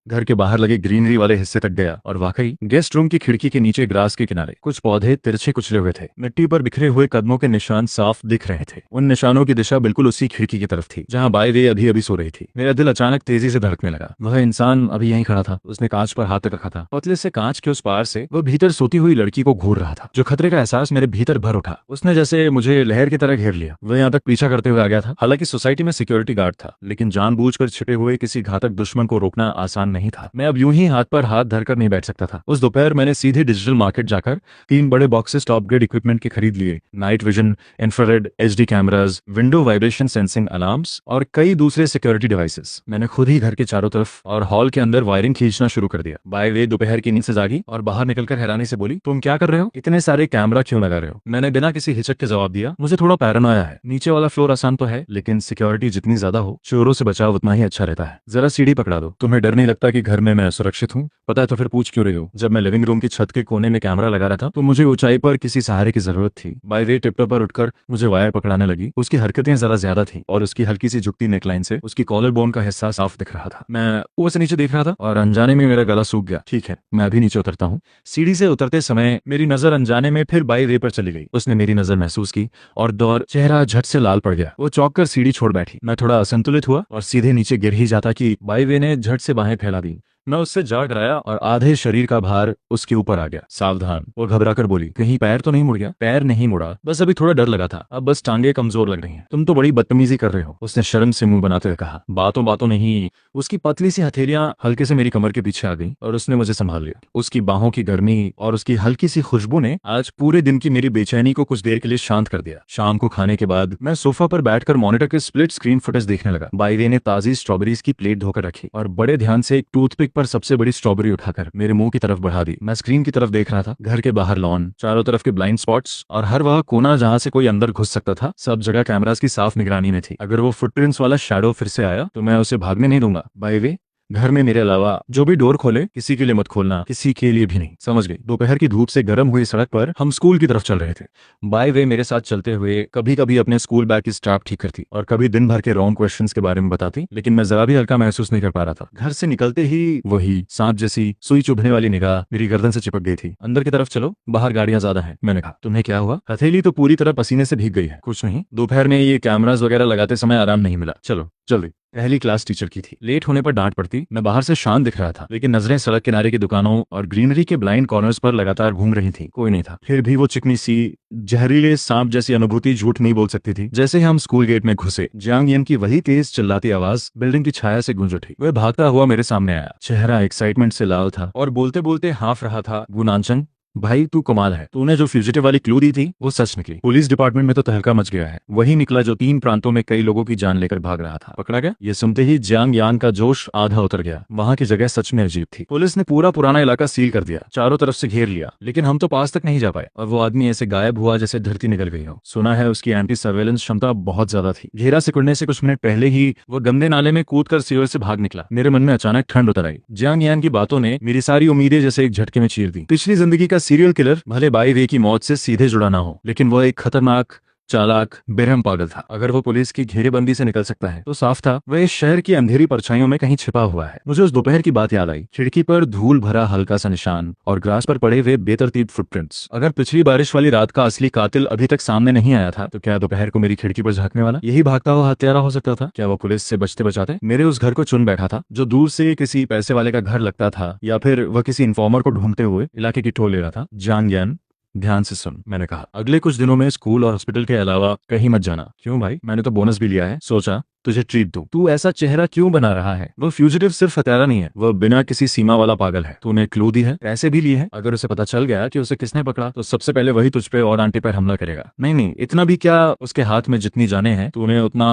S1: घर के बाहर लगे ग्रीनरी वाले हिस्से तक गया और वाकई गेस्ट रूम की खिड़की के नीचे ग्रास के किनारे कुछ पौधे तिरछे कुचले हुए थे। मिट्टी पर बिखरे हुए कदमों के निशान साफ दिख रहे थे। उन निशानों की दिशा बिल्कुल उसी खिड़की की तरफ थी जहाँ बाय वे अभी अभी सो रही थी। मेरा दिल अचानक तेजी से धड़कने लगा। वह इंसान अभी यहीं खड़ा था। उसने कांच पर हाथ रखा था। पतले से कांच के उस पार से वह भीतर सोती हुई लड़की को घूर रहा था। जो खतरे का एहसास मेरे भीतर भर उठा। उसने जैसे मुझे लहर की तरह घेर लिया। वह यहाँ तक पीछा करते हुए आ गया था। हालांकि सोसाइटी में सिक्योरिटी गार्ड था, लेकिन जानबूझकर छिपे हुए किसी घातक दुश्मन को रोकना आसान नहीं था। मैं अब यूं ही हाथ पर हाथ धरकर नहीं बैठ सकता था। उस दोपहर मैंने सीधे डिजिटल मार्केट जाकर 3 बड़े बॉक्सेस टॉप ग्रेड इक्विपमेंट के खरीद लिए। Night vision, infrared, HD cameras, window vibration sensing alarms और कई दूसरे सिक्योरिटी डिवाइसेस। मैंने खुद ही घर के चारों तरफ और हॉल के अंदर वायरिंग खींचना शुरू कर दिया। बाय वे दोपहर की नींद से जागी और बाहर निकलकर हैरानी से बोली, तुम क्या कर रहे हो? इतने सारे कैमरा क्यों लगा रहे हो? मैंने बिना किसी हिचक के जवाब दिया, मुझे थोड़ा पैरानोया है। नीचे वाला फ्लोर आसान तो है, लेकिन सिक्योरिटी जितनी ज्यादा हो, चोरों से बचाव उतना ही अच्छा रहता है। जरा सीढ़ी पकड़ा दो। तुम्हें डर नहीं लगता कि घर में मैं सुरक्षित हूँ? पता है तो फिर पूछ क्यों रही हो? जब मैं लिविंग रूम की छत के कोने में कैमरा लगा रहा था तो मुझे ऊंचाई पर किसी सहारे की जरूरत थी। बाय वे टिपटॉप पर उठकर मुझे वायर पकड़ाने लगी। उसकी हरकतें जरा ज्यादा थी और उसकी हल्की सी झुकती नेकलाइन से उसकी कॉलर बोन का हिस्सा साफ दिख रहा था। मैं ऊपर से नीचे देख रहा था और अनजाने में मेरा गला सूख गया। ठीक है, मैं अभी नीचे उतरता हूँ। सीढ़ी से उतरते समय मेरी नजर अनजाने में फिर बाय वे पर चली गई। उसने मेरी नजर महसूस की और दौर चेहरा झट से लाल पड़ गया। वो चौंक कर सीढ़ी छोड़ बैठी। मैं थोड़ा असंतुलित हुआ और सीधे नीचे गिर ही जाता कि बाय वे ने झट से बाहें फैला दी। मैं उससे जा डराया और आधे शरीर का भार उसके ऊपर आ गया। सावधान, वो घबराकर बोली, कहीं पैर तो नहीं मुड़ गया? पैर नहीं मुड़ा, बस अभी थोड़ा डर लगा था। अब बस टांगे कमजोर लग रही हैं। तुम तो बड़ी बदतमीजी कर रहे हो, उसने शर्म से मुंह बनाते हुए कहा। बातों बातों नहीं। उसकी पतली सी हथेलियां हल्के से मेरी कमर के पीछे आ गई और उसने मुझे संभाल लिया। उसकी बाहों की गर्मी और उसकी हल्की सी खुशबू ने आज पूरे दिन की मेरी बेचैनी को कुछ देर के लिए शांत कर दिया। शाम को खाने के बाद मैं सोफा पर बैठकर मॉनिटर के स्प्लिट स्क्रीन फुटेज देखने लगा। बाय वे ने ताजी स्ट्रॉबेरीज की प्लेट धोकर रखी और बड़े ध्यान से एक टूथपिक पर सबसे बड़ी स्ट्रॉबेरी उठाकर मेरे मुंह की तरफ बढ़ा दी। मैं स्क्रीन की तरफ देख रहा था। घर के बाहर लॉन, चारों तरफ के ब्लाइंड स्पॉट्स और हर वह कोना जहां से कोई अंदर घुस सकता था, सब जगह कैमरास की साफ निगरानी में थी। अगर वो फुटप्रिंट्स वाला शैडो फिर से आया तो मैं उसे भागने नहीं दूंगा। बाय वे, घर में मेरे अलावा जो भी डोर खोले किसी के लिए मत खोलना, किसी के लिए भी नहीं, समझ गई? दोपहर की धूप से गर्म हुई सड़क पर हम स्कूल की तरफ चल रहे थे। बाय वे मेरे साथ चलते हुए कभी कभी अपने स्कूल बैग की स्ट्रैप ठीक करती और कभी दिन भर के रॉन्ग क्वेश्चंस के बारे में बताती, लेकिन मैं जरा भी हल्का महसूस नहीं कर पा रहा था। घर से निकलते ही वही सांप जैसी सुई चुभने वाली निगाह मेरी गर्दन से चिपक गई थी। अंदर की तरफ चलो, बाहर गाड़ियां ज्यादा हैं। मैंने कहा, तुम्हें क्या हुआ? हथेली तो पूरी तरह पसीने से भीग गई है। कुछ नहीं, दोपहर में ये कैमरास वगैरह लगाते समय आराम नहीं मिला। चलो जल्दी। पहली क्लास टीचर की थी। लेट होने पर डांट पड़ती। मैं बाहर से शांत दिख रहा था, लेकिन नजरें सड़क किनारे की दुकानों और ग्रीनरी के ब्लाइंड कॉर्नर्स पर लगातार घूम रही थी। कोई नहीं था। फिर भी वो चिकनी सी जहरीले सांप जैसी अनुभूति झूठ नहीं बोल सकती थी। जैसे ही हम स्कूल गेट में घुसे, जियांग यन की वही तेज चिल्लाती आवाज बिल्डिंग की छाया से गूंज उठी। वह भागता हुआ मेरे सामने आया। चेहरा एक्साइटमेंट से लाल था और बोलते बोलते हाँफ रहा था, गुनाचंग भाई तू कमाल है। तूने जो फ्यूजिटिव वाली क्लू दी थी वो सच निकली। पुलिस डिपार्टमेंट में तो तहलका मच गया है। वही निकला जो 3 प्रांतों में कई लोगों की जान लेकर भाग रहा था। पकड़ा गया? ये सुनते ही जियांग यान का जोश आधा उतर गया। वहाँ की जगह सच में अजीब थी। पुलिस ने पूरा पुराना इलाका सील कर दिया, चारों तरफ से घेर लिया, लेकिन हम तो पास तक नहीं जा पाए। और वो आदमी ऐसे गायब हुआ जैसे धरती निकल गई हो। सुना है उसकी एंटी सर्वेलेंस क्षमता बहुत ज्यादा थी। घेरा सिकुड़ने से कुछ मिनट पहले ही वो गंदे नाले में कूदकर सीवर से भाग निकला। मेरे मन में अचानक ठंड उतर आई। जियांग यान की बातों ने मेरी सारी उम्मीदें जैसे एक झटके में चीर दी। पिछली जिंदगी का सीरियल किलर भले बाय वे की मौत से सीधे जुड़ा ना हो, लेकिन वो एक खतरनाक, चालाक, बेरहम पागल था। अगर वो पुलिस की घेरेबंदी से निकल सकता है तो साफ था वह इस शहर की अंधेरी परछाइयों में कहीं छिपा हुआ है। मुझे उस दोपहर की बात याद आई। खिड़की पर धूल भरा हल्का सा निशान और ग्रास पर पड़े हुए बेतरतीब फुटप्रिंट्स। अगर पिछली बारिश वाली रात का असली कातिल अभी तक सामने नहीं आया था तो क्या दोपहर को मेरी खिड़की पर झांकने वाला यही भागता हुआ हत्यारा हो सकता था? क्या वो पुलिस से बचते बचाते मेरे उस घर को चुन बैठा था जो दूर से किसी पैसे वाले का घर लगता था, या फिर वह किसी इन्फॉर्मर को ढूंढते हुए इलाके की टोल ले रहा था? जियांग यान, ध्यान से सुन, मैंने कहा, अगले कुछ दिनों में स्कूल और हॉस्पिटल के अलावा कहीं मत जाना। क्यों भाई? मैंने तो बोनस भी लिया है, सोचा तुझे ट्रीट दूं। तू ऐसा चेहरा क्यों बना रहा है? वो फ्यूजिटिव सिर्फ हत्यारा नहीं है, वो बिना किसी सीमा वाला पागल है। तूने क्लू दी है, पैसे भी लिए हैं। अगर उसे पता चल गया कि उसे किसने पकड़ा तो सबसे पहले वही तुझ पे और आंटी पर हमला करेगा। नहीं नहीं, इतना भी क्या, उसके हाथ में जितनी जाने हैं तूने उतना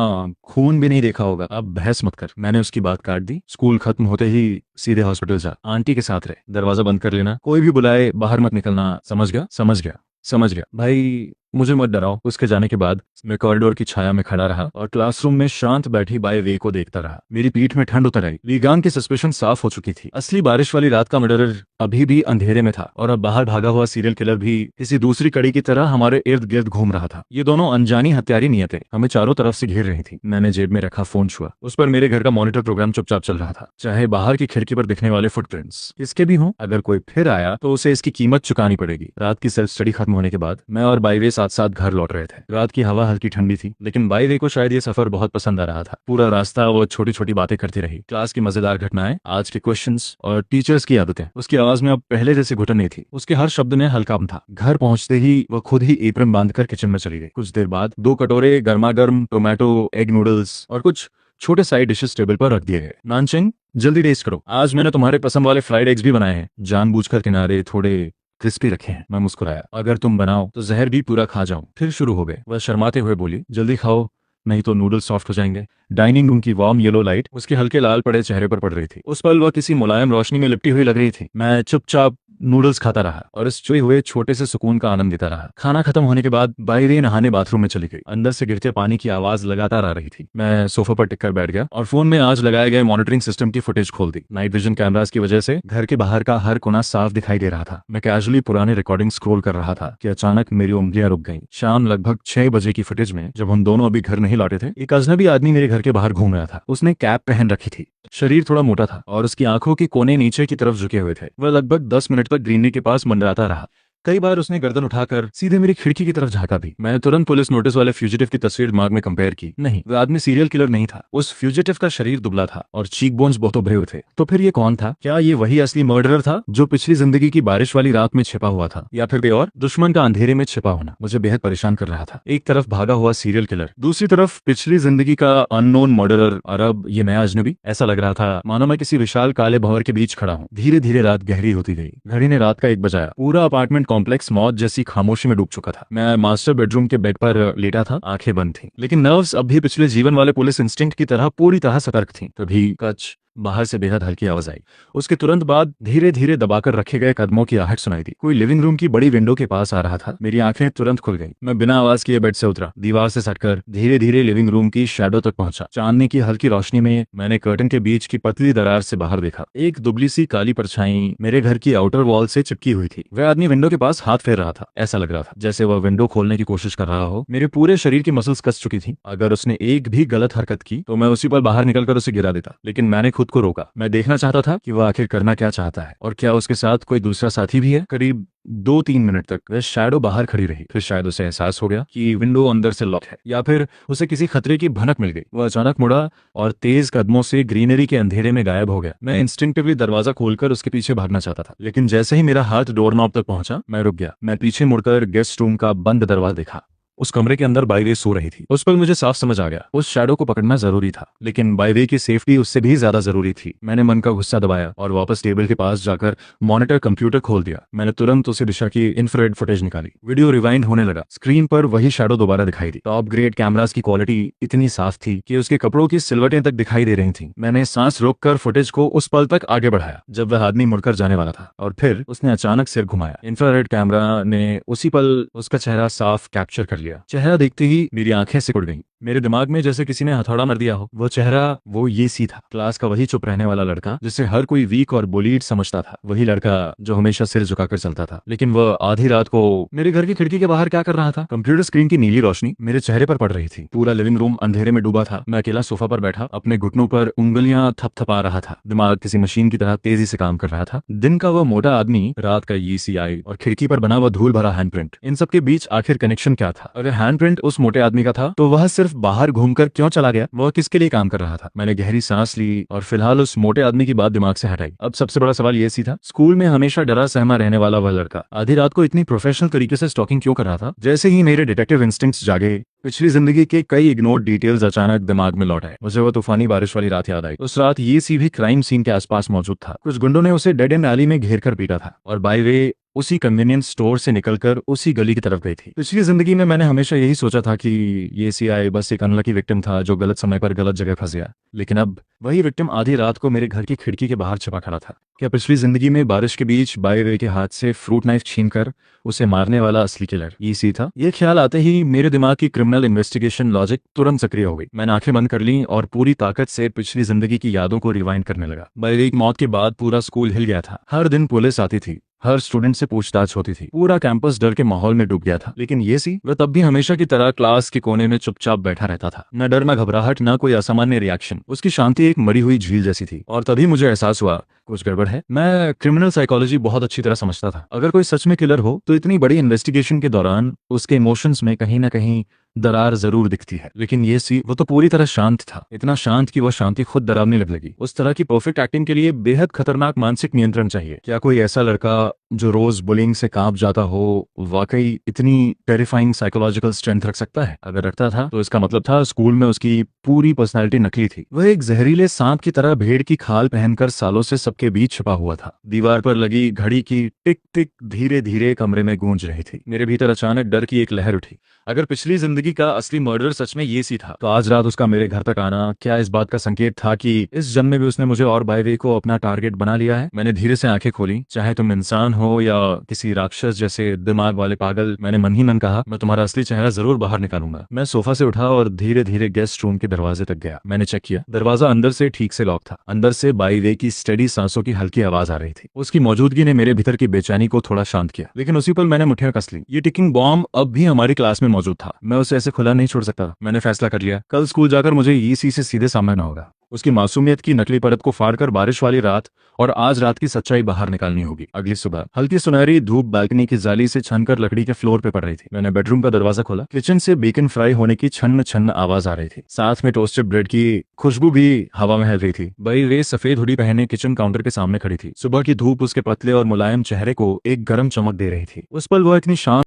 S1: खून भी नहीं देखा होगा। अब बहस मत कर। मैंने उसकी बात काट दी। स्कूल खत्म होते ही सीधे हॉस्पिटल जा, आंटी के साथ रहे, दरवाजा बंद कर लेना, कोई भी बुलाए बाहर मत निकलना, समझ गया? समझ गया समझ गया भाई, मुझे मत डराओ। उसके जाने के बाद मैं कॉरिडोर की छाया में खड़ा रहा और क्लासरूम में शांत बैठी बाय वे को देखता रहा। मेरी पीठ में ठंड उतर आई। लीगान की सस्पेशन साफ हो चुकी थी। असली बारिश वाली रात का मर्डरर अभी भी अंधेरे में था और अब बाहर भागा हुआ सीरियल किलर भी किसी दूसरी कड़ी की तरह हमारे इर्द गिर्द घूम रहा था। ये दोनों अनजानी हत्यारी नियतें हमें चारों तरफ से घेर रही थी। मैंने जेब में रखा फोन छुआ, उस पर मेरे घर का मॉनिटर प्रोग्राम चुपचाप चल रहा था, चाहे बाहर की खिड़की पर दिखने वाले फुटप्रिंट्स इसके भी हों। अगर कोई फिर आया तो उसे इसकी कीमत चुकानी पड़ेगी। रात की सेल्फ स्टडी खत्म होने के बाद मैं और बाईवे साथ साथ घर लौट रहे थे। रात की हवा हल्की ठंडी थी, लेकिन बाईवे को शायद ये सफर बहुत पसंद आ रहा था। पूरा रास्ता वो छोटी छोटी बातें करती रही, क्लास की मजेदार घटनाएं, आज के क्वेश्चंस और टीचर्स की आदतें। उसकी आवाज में अब पहले जैसे घुटन नहीं थी, उसके हर शब्द में हल्कापन था। घर पहुंचते ही वो खुद ही एप्रन बांधकर किचन में चली गई। कुछ देर बाद 2 कटोरे गर्मा गर्म टोमेटो एग नूडल्स और कुछ छोटे साइड डिशेस टेबल पर रख दिए गए। नानचेंग, जल्दी टेस्ट करो, आज मैंने तुम्हारे पसंद वाले फ्राइड एग्स भी बनाए हैं, जानबूझकर किनारे थोड़े क्रिस्पी रखे हैं। मैं मुस्कुराया, अगर तुम बनाओ तो जहर भी पूरा खा जाऊं। फिर शुरू हो गए। वह शर्माते हुए बोली, जल्दी खाओ नहीं तो नूडल्स सॉफ्ट हो जाएंगे। डाइनिंग रूम की वार्म येलो लाइट उसके हल्के लाल पड़े चेहरे पर पड़ रही थी। उस पल वह किसी मुलायम रोशनी में लिपटी हुई लग रही थी। मैं चुपचाप नूडल्स खाता रहा और इस चुए हुए छोटे से सुकून का आनंद लेता रहा। खाना खत्म होने के बाद बाईवे नहाने बाथरूम में चली गई। अंदर से गिरते पानी की आवाज लगातार आ रही थी। मैं सोफा पर टिककर बैठ गया और फोन में आज लगाए गए मॉनिटरिंग सिस्टम की फुटेज खोल दी। नाइट विजन कैमरास की वजह से घर के बाहर का हर कोना साफ दिखाई दे रहा था। मैं कैजुअली पुराने रिकॉर्डिंग स्क्रॉल कर रहा था कि अचानक मेरी उंगलियां रुक गईं। शाम लगभग 6 बजे की फुटेज में, जब हम दोनों अभी घर नहीं लौटे थे, एक अजनबी आदमी मेरे घर के बाहर घूम रहा था। उसने कैप पहन रखी थी, शरीर थोड़ा मोटा था और उसकी आंखों के कोने नीचे की तरफ झुके हुए थे। वह लगभग 10 मिनट तक ग्रीनरी के पास मंडराता रहा। कई बार उसने गर्दन उठाकर सीधे मेरी खिड़की की तरफ झांका भी। मैंने तुरंत पुलिस नोटिस वाले फ्यूजिटिव की तस्वीर दिमाग में कंपेयर की। नहीं, वह आदमी सीरियल किलर नहीं था। उस फ्यूजिटिव का शरीर दुबला था और चीक बोन्स बहुत उभरे हुए थे। तो फिर ये कौन था? क्या ये वही असली मर्डरर था जो पिछली जिंदगी की बारिश वाली रात में छिपा हुआ था, या फिर कोई और? दुश्मन का अंधेरे में छिपा होना मुझे बेहद परेशान कर रहा था। एक तरफ भागा हुआ सीरियल किलर, दूसरी तरफ पिछली जिंदगी का अननोन मर्डरर, और अब ये नया अजनबी। ऐसा लग रहा था मानो मैं किसी विशाल काले भंवर के बीच खड़ा हूँ। धीरे धीरे रात गहरी होती गई। घड़ी ने रात का 1 बजाया। पूरा अपार्टमेंट कॉम्प्लेक्स मौत जैसी खामोशी में डूब चुका था। मैं मास्टर बेडरूम के बेड पर लेटा था, आंखें बंद थीं, लेकिन नर्व्स अब भी पिछले जीवन वाले पुलिस इंस्टिंक्ट की तरह पूरी तरह सतर्क थीं। तभी कच बाहर से बेहद हल्की आवाज आई। उसके तुरंत बाद धीरे धीरे दबाकर रखे गए कदमों की आहट सुनाई दी। कोई लिविंग रूम की बड़ी विंडो के पास आ रहा था। मेरी आंखें तुरंत खुल गईं। मैं बिना आवाज किए बेड से उतरा, दीवार से सटकर धीरे धीरे लिविंग रूम की शैडो तक पहुंचा। चांदनी की हल्की रोशनी में मैंने कर्टन के बीच की पतली दरार से बाहर देखा। एक दुबली सी काली परछाई मेरे घर की आउटर वॉल से चिपकी हुई थी। वह आदमी विंडो के पास हाथ फेर रहा था। ऐसा लग रहा था जैसे वह विंडो खोलने की कोशिश कर रहा हो। मेरे पूरे शरीर की मसल्स कस चुकी थी। अगर उसने एक भी गलत हरकत की तो मैं उसी पर बाहर निकलकर उसे गिरा देता, लेकिन मैंने खुद को रोका। मैं देखना चाहता था कि वह आखिर करना क्या चाहता है और क्या उसके साथ कोई दूसरा साथी भी है। करीब 2-3 मिनट तक वह शैडो बाहर खड़ी रही। फिर शायद उसे एहसास हो गया कि विंडो अंदर से लॉक है, या फिर उसे किसी खतरे की भनक मिल गई। वह अचानक मुड़ा और तेज कदमों से ग्रीनरी के अंधेरे में गायब हो गया। मैं इंस्टिंक्टिवली दरवाजा खोलकर उसके पीछे भागना चाहता था, लेकिन जैसे ही मेरा हाथ डोर नॉब तक पहुंचा, मैं रुक गया। मैं पीछे मुड़कर गेस्ट रूम का बंद दरवाजा देखा। उस कमरे के अंदर बाईवे सो रही थी। उस पर मुझे साफ समझ आ गया, उस शैडो को पकड़ना जरूरी था, लेकिन बाईवे की सेफ्टी उससे भी ज्यादा जरूरी थी। मैंने मन का गुस्सा दबाया और वापस टेबल के पास जाकर मॉनिटर कंप्यूटर खोल दिया। मैंने तुरंत उसी दिशा की इंफ्रारेड फुटेज निकाली। वीडियो रिवाइंड होने लगा। स्क्रीन पर वही शैडो दोबारा दिखाई दी। टॉप ग्रेड कैमरास की क्वालिटी इतनी साफ थी कि उसके कपड़ों की सिलवटें तक दिखाई दे रही थी। मैंने सांस रोककर फुटेज को उस पल तक आगे बढ़ाया जब वह आदमी मुड़कर जाने वाला था, और फिर उसने अचानक सिर घुमाया। इंफ्रारेड कैमरा ने उसी पल उसका चेहरा साफ कैप्चर कर लिया। चेहरा देखते ही मेरी आंखें सिकुड़ गईं। मेरे दिमाग में जैसे किसी ने हथौड़ा मार दिया हो। वो चेहरा, वो ये सी था, क्लास का वही चुप रहने वाला लड़का जिसे हर कोई वीक और बुलीड समझता था। वही लड़का जो हमेशा सिर झुकाकर चलता था। लेकिन वह आधी रात को मेरे घर की खिड़की के बाहर क्या कर रहा था? कंप्यूटर स्क्रीन की नीली रोशनी मेरे चेहरे पर पड़ रही थी। पूरा लिविंग रूम अंधेरे में डूबा था। मैं अकेला सोफा पर बैठा अपने घुटनों पर उंगलियां थपथपा रहा था। दिमाग किसी मशीन की तरह तेजी से काम कर रहा था। दिन का वह मोटा आदमी, रात का ECI और खिड़की पर बना हुआ धूल भरा हैंडप्रिंट, इन सब के बीच आखिर कनेक्शन क्या था? अगर हैंडप्रिंट उस मोटे आदमी का था तो वह सिर्फ बाहर घूमकर क्यों चला गया? वह किसके लिए काम कर रहा था? मैंने गहरी सांस ली और फिलहाल उस मोटे आदमी की बात दिमाग से हटाई। अब सबसे बड़ा सवाल ये सी था, स्कूल में हमेशा डरा सहमा रहने वाला वह लड़का आधी रात को इतनी प्रोफेशनल तरीके से स्टॉकिंग क्यों कर रहा था? जैसे ही मेरे डिटेक्टिव इंस्टिंक्ट्स जागे, पिछली जिंदगी के कई इग्नोर्ड डिटेल्स अचानक दिमाग में लौट आए। मुझे वो तूफानी बारिश वाली रात याद आई। उस रात ये सी भी क्राइम सीन के आसपास मौजूद था। कुछ गुंडों ने उसे डेड एंड एली में घेर कर पीटा था, और बाय वे उसी कन्वीनियंस स्टोर से निकलकर उसी गली की तरफ गई थी। पिछली जिंदगी में मैंने हमेशा यही सोचा था कि ये सीआई बस एक अनलकी विक्टिम था जो गलत समय पर गलत जगह फंस गया, लेकिन अब वही विक्टिम आधी रात को मेरे घर की खिड़की के बाहर छिपा खड़ा था। क्या पिछली जिंदगी में बारिश के बीच बाई वे के हाथ से फ्रूट नाइफ छीनकर उसे मारने वाला असली किलर ईसी था? ये ख्याल आते ही मेरे दिमाग की क्रिमिनल इन्वेस्टिगेशन लॉजिक तुरंत सक्रिय हो गई। मैंने आंखें बंद कर ली और पूरी ताकत से पिछली जिंदगी की यादों को रिवाइंड करने लगा। बाई वे की मौत के बाद पूरा स्कूल हिल गया था। हर दिन पुलिस आती थी, हर स्टूडेंट से पूछताछ होती थी, पूरा कैंपस डर के माहौल में डूब गया था। लेकिन ये सी वह तब भी हमेशा की तरह क्लास के कोने में चुपचाप बैठा रहता था। न डर, न घबराहट, न कोई असामान्य रिएक्शन। उसकी शांति एक मरी हुई झील जैसी थी। और तभी मुझे एहसास हुआ कुछ गड़बड़ है। मैं क्रिमिनल साइकोलॉजी बहुत अच्छी तरह समझता था। अगर कोई सच में किलर हो तो इतनी बड़ी इन्वेस्टिगेशन के दौरान उसके इमोशंस में कहीं ना कहीं दरार जरूर दिखती है। लेकिन ये सी वो तो पूरी तरह शांत था, इतना शांत कि वो शांति खुद डरावनी लगने लगी। उस तरह की परफेक्ट एक्टिंग के लिए बेहद खतरनाक मानसिक नियंत्रण चाहिए। क्या कोई ऐसा लड़का जो रोज बुलिंग से कांप जाता हो वाकई इतनी टेरिफाइंग साइकोलॉजिकल स्ट्रेंथ रख सकता है? अगर रखता था तो इसका मतलब था स्कूल में उसकी पूरी पर्सनैलिटी नकली थी। वह एक जहरीले सांप की तरह भेड़ की खाल पहनकर सालों से सबके बीच छिपा हुआ था। दीवार पर लगी घड़ी की टिक टिक धीरे धीरे कमरे में गूंज रही थी। मेरे भीतर अचानक डर की एक लहर उठी। अगर पिछली जिंदगी का असली मर्डर सच में ये सी था तो आज रात उसका मेरे घर तक आना क्या इस बात का संकेत था कि इस जन्म में भी उसने मुझे और बाईवे को अपना टारगेट बना लिया है? मैंने धीरे से आंखें खोली। चाहे तुम इंसान हो या किसी राक्षस जैसे दिमाग वाले पागल, मैंने मन ही मन कहा, मैं तुम्हारा असली चेहरा जरूर बाहर निकालूंगा। मैं सोफा से उठा और धीरे धीरे गेस्ट रूम के दरवाजे तक गया। मैंने चेक किया, दरवाजा अंदर से ठीक से लॉक था। अंदर से बाईवे की स्टेडी सांसों की हल्की आवाज आ रही थी। उसकी मौजूदगी ने मेरे भीतर की बेचैनी को थोड़ा शांत किया। लेकिन उसी पल मैंने मुठ्ठियां कस ली। ये टिकिंग बॉम्ब अब भी हमारी क्लास में मौजूद था। मैं उसे ऐसे खुला नहीं छोड़ सकता। मैंने फैसला कर लिया, कल स्कूल जाकर मुझे ईसी से सीधे सामना होगा। उसकी मासूमियत की नकली परत को फाड़कर बारिश वाली रात और आज रात की सच्चाई बाहर निकालनी होगी। अगली सुबह हल्की सुनहरी धूप बालकनी की जाली से छनकर लकड़ी के फ्लोर पे पड़ रही थी। मैंने बेडरूम का दरवाजा खोला। किचन से बेकन फ्राई होने की छन्न छन्न आवाज आ रही थी। साथ में टोस्टेड ब्रेड की खुशबू भी हवा में हिल रही थी। बई वे सफेद हुडी पहने किचन काउंटर के सामने खड़ी थी। सुबह की धूप उसके पतले और मुलायम चेहरे को एक गर्म चमक दे रही थी। उस पल वो इतनी शांत